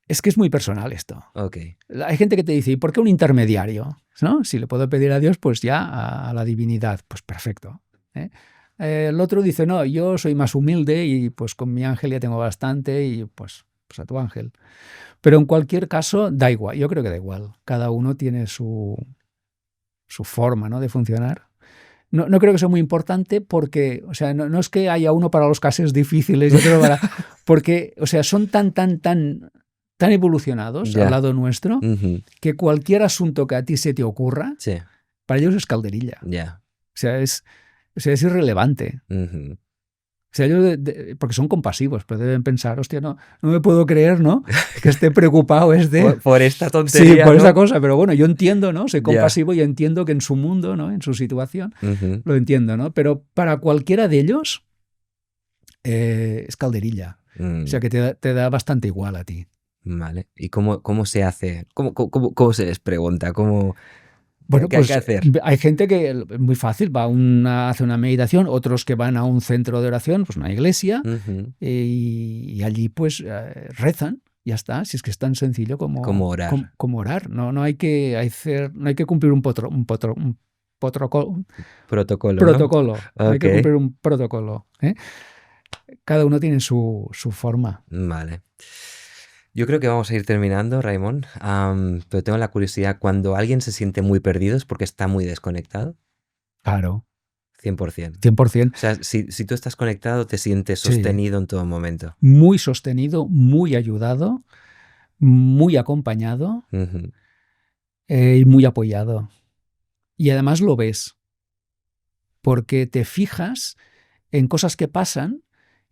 Es que es muy personal esto. Okay. Hay gente que te dice, ¿y por qué un intermediario? ¿No? Si le puedo pedir a Dios, pues ya a la divinidad. Pues perfecto. El otro dice, no, yo soy más humilde y pues con mi ángel ya tengo bastante y pues a tu ángel. Pero en cualquier caso, da igual. Yo creo que da igual. Cada uno tiene su forma, ¿no?, de funcionar. No creo que sea muy importante porque, o sea, no es que haya uno para los casos difíciles y otro para... Porque, o sea, son tan evolucionados al lado nuestro que cualquier asunto que a ti se te ocurra, para ellos es calderilla. O sea, es irrelevante. O sea, ellos porque son compasivos, pero deben pensar, hostia, no me puedo creer, ¿no?, que esté preocupado por esta tontería. Sí, por ¿no? esta cosa, pero bueno, yo entiendo, ¿no? Soy compasivo y entiendo que en su mundo, ¿no?, en su situación, lo entiendo, ¿no? Pero para cualquiera de ellos es calderilla. O sea, que te da bastante igual a ti. Vale. ¿Y cómo se hace? ¿Cómo se les pregunta? Bueno, ¿Qué hay que hacer? Hay gente que es muy fácil, hace una meditación, otros que van a un centro de oración, pues una iglesia, y allí pues rezan, ya está. Si es que es tan sencillo como orar. Como orar. No hay que cumplir un protocolo. ¿no? Hay que cumplir un protocolo. Cada uno tiene su forma. Vale. Yo creo que vamos a ir terminando, Raimon, pero tengo la curiosidad, cuando alguien se siente muy perdido es porque está muy desconectado. Claro. 100%. 100%. O sea, si tú estás conectado, te sientes Sí. sostenido en todo momento. Muy sostenido, muy ayudado, muy acompañado Ujú. y muy apoyado. Y además lo ves, porque te fijas en cosas que pasan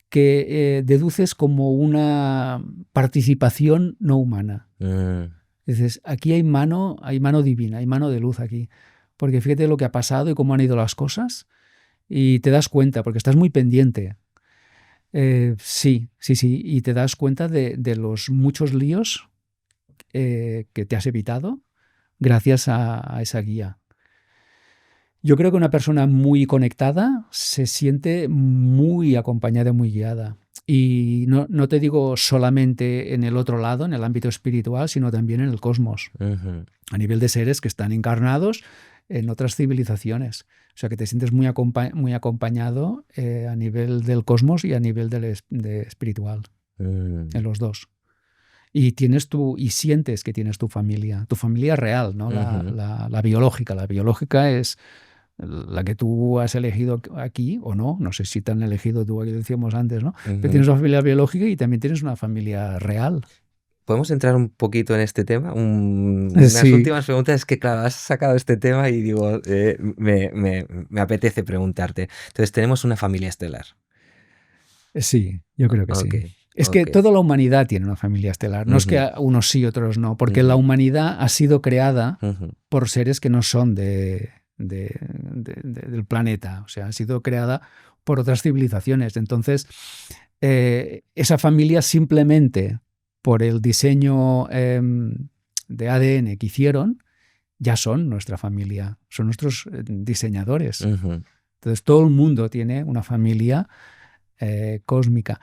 que deduces como una participación no humana. Mm, Dices, aquí hay mano divina, hay mano de luz aquí. Porque fíjate lo que ha pasado y cómo han ido las cosas y te das cuenta, porque estás muy pendiente. Sí. Y te das cuenta de los muchos líos que te has evitado gracias a esa guía. Yo creo que una persona muy conectada se siente muy acompañada, muy guiada. Y no te digo solamente en el otro lado, en el ámbito espiritual, sino también en el cosmos, ujú. a nivel de seres que están encarnados en otras civilizaciones. O sea, que te sientes muy acompañado a nivel del cosmos y a nivel de espiritual, Mm, en los dos. Y sientes que tienes tu familia real, ¿no? ujú, La biológica. La biológica es la que tú has elegido aquí o no sé si te han elegido tú, aquí decíamos antes, ¿no? Pero ujú. tienes una familia biológica y también tienes una familia real. ¿Podemos entrar un poquito en este tema? Unas Sí, últimas preguntas. Es que, claro, has sacado este tema y digo, me apetece preguntarte. Entonces, tenemos una familia estelar. sí, yo creo que Ok, sí. Es que ok. toda la humanidad tiene una familia estelar. No es que Ujú, unos sí, otros no, porque la ujú, humanidad ha sido creada ujú, por seres que no son del planeta. O sea, ha sido creada por otras civilizaciones. Entonces, esa familia simplemente por el diseño de ADN que hicieron, ya son nuestra familia, son nuestros diseñadores. ujú. Entonces, todo el mundo tiene una familia cósmica.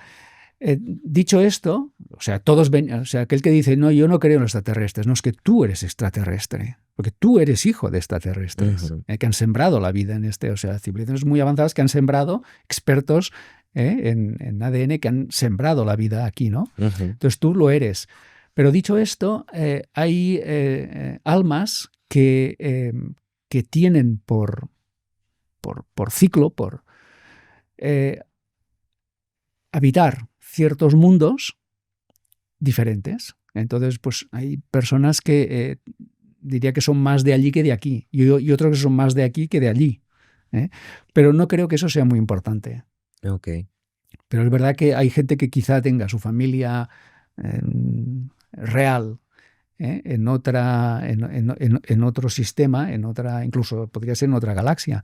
Dicho esto, o sea, aquel que dice, no, yo no creo en los extraterrestres, no, es que tú eres extraterrestre, porque tú eres hijo de extraterrestres, Ujú, que han sembrado la vida o sea, civilizaciones muy avanzadas que han sembrado, expertos en ADN que han sembrado la vida aquí, ¿no? ujú. Entonces tú lo eres. Pero dicho esto, hay almas que tienen por ciclo, por eh, habitar ciertos mundos diferentes. Entonces, pues hay personas que diría que son más de allí que de aquí y otros que son más de aquí que de allí. ¿Eh? Pero no creo que eso sea muy importante. Ok. Pero es verdad que hay gente que quizá tenga su familia real en otro sistema, incluso podría ser en otra galaxia.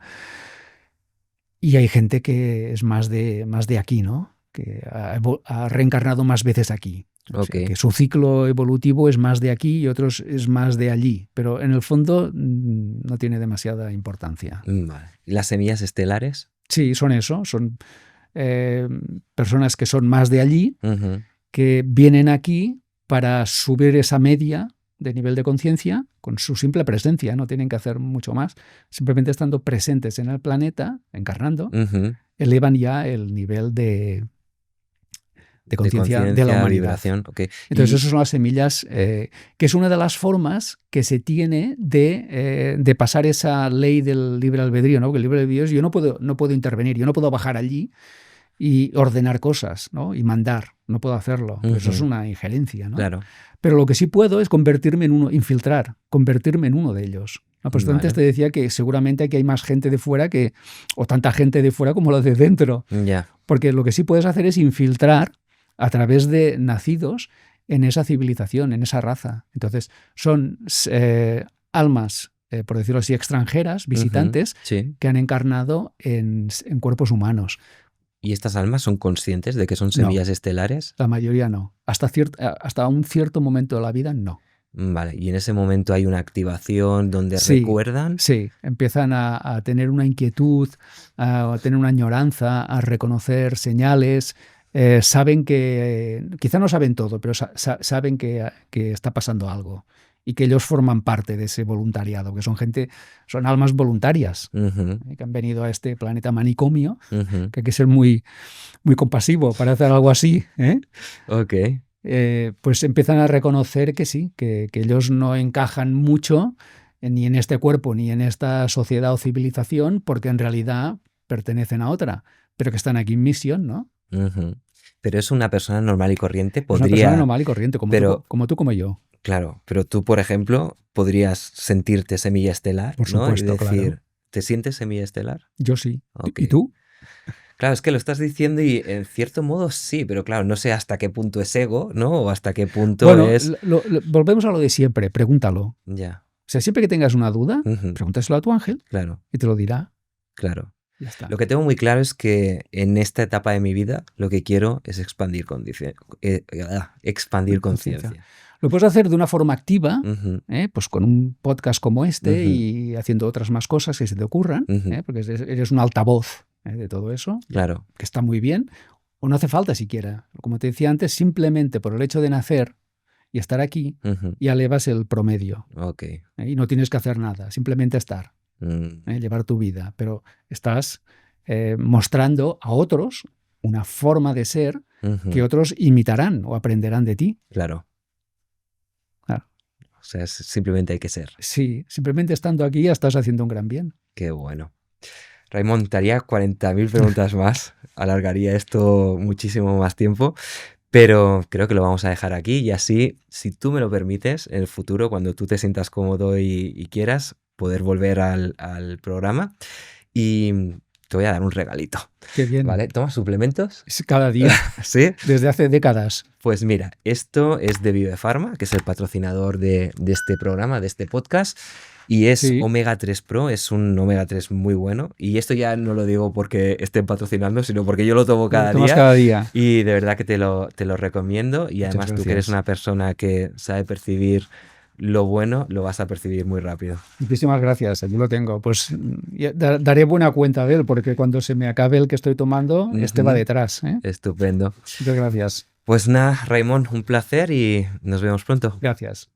Y hay gente que es más de aquí, ¿no? Que ha reencarnado más veces aquí. O Ok. sea, que su ciclo evolutivo es más de aquí y otros es más de allí. Pero en el fondo no tiene demasiada importancia. Vale. ¿Y las semillas estelares? Sí, son eso. Son personas que son más de allí, Ujú, que vienen aquí para subir esa media de nivel de conciencia con su simple presencia, no tienen que hacer mucho más, simplemente estando presentes en el planeta, encarnando, ujú. elevan ya el nivel de De conciencia de la conciencia, humanidad. vibración. Ok. Entonces, Y esas son las semillas, que es una de las formas que se tiene de pasar esa ley del libre albedrío, ¿no? Porque el libre albedrío es yo no puedo intervenir, yo no puedo bajar allí y ordenar cosas, ¿no? Y mandar, no puedo hacerlo, porque eso es ujú, una injerencia, ¿no? claro. Pero lo que sí puedo es convertirme en uno, infiltrar, convertirme en uno de ellos. ¿No? Pues antes Vale. te decía que seguramente aquí hay más gente de fuera o tanta gente de fuera como la de dentro. Ya. Porque lo que sí puedes hacer es infiltrar a través de nacidos en esa civilización, en esa raza. Entonces, son almas, por decirlo así, extranjeras, Ujú, visitantes, sí. que han encarnado en cuerpos humanos. ¿Y estas almas son conscientes de que son No, semillas estelares? la mayoría no. Hasta un cierto momento de la vida, no. Vale. ¿Y en ese momento hay una activación donde Sí, recuerdan? sí, empiezan a tener una inquietud, a tener una añoranza, a reconocer señales. Saben que, quizá no saben todo, pero saben que está pasando algo y que ellos forman parte de ese voluntariado, que son almas voluntarias, Ujú, que han venido a este planeta manicomio, ujú. que hay que ser muy, muy compasivo para hacer algo así, ¿eh? Ok. Pues empiezan a reconocer que sí, que ellos no encajan mucho ni en este cuerpo ni en esta sociedad o civilización, porque en realidad pertenecen a otra, pero que están aquí en misión, ¿no? Ujú. Pero es una persona normal y corriente, Es una persona normal y corriente, como tú, como yo. Claro, pero tú, por ejemplo, podrías sentirte semilla estelar, Por ¿no? Y supuesto, decir, claro. ¿te sientes semilla estelar? Yo sí. Ok. ¿Y tú? Claro, es que lo estás diciendo y en cierto modo sí, pero claro, no sé hasta qué punto es ego, ¿no? O hasta qué punto Bueno, es... volvemos a lo de siempre, pregúntalo. Ya. O sea, siempre que tengas una duda, Ujú. pregúntaselo a tu ángel Claro, y te lo dirá. claro. Ya está. Lo que tengo muy claro es que en esta etapa de mi vida lo que quiero es expandir conciencia. Lo puedes hacer de una forma activa, Ujú, pues con un podcast como este Ujú. y haciendo otras más cosas que se te ocurran, Ujú. porque eres un altavoz de todo eso, Claro. que está muy bien. O no hace falta siquiera. Como te decía antes, simplemente por el hecho de nacer y estar aquí, Ujú. ya elevas el promedio. Ok. Y no tienes que hacer nada, simplemente estar, Mm, llevar tu vida. Pero estás mostrando a otros una forma de ser ujú. que otros imitarán o aprenderán de ti. Claro. Claro. O sea, simplemente hay que ser. Sí, simplemente estando aquí ya estás haciendo un gran bien. Qué bueno. Raimon, te haría 40.000 preguntas más. Alargaría esto muchísimo más tiempo. Pero creo que lo vamos a dejar aquí y así, si tú me lo permites, en el futuro, cuando tú te sientas cómodo y quieras, poder volver al programa y te voy a dar un regalito. Qué bien. ¿Vale? ¿Tomas suplementos? Cada día, ¿Sí? desde hace décadas. Pues mira, esto es de Biofarma, que es el patrocinador de este programa, de este podcast. Y es Sí. Omega 3 Pro, es un Omega 3 muy bueno. Y esto ya no lo digo porque estén patrocinando, sino porque yo lo tomo cada Lo tomas día. cada día. Y de verdad que te lo recomiendo. Y Muchas además tú que gracias. eres una persona que sabe percibir lo bueno, lo vas a percibir muy rápido. Muchísimas gracias, aquí lo tengo. Pues daré buena cuenta de él, porque cuando se me acabe el que estoy tomando, este va detrás. Estupendo. Muchas gracias. Pues nada, Raimon, un placer y nos vemos pronto. Gracias.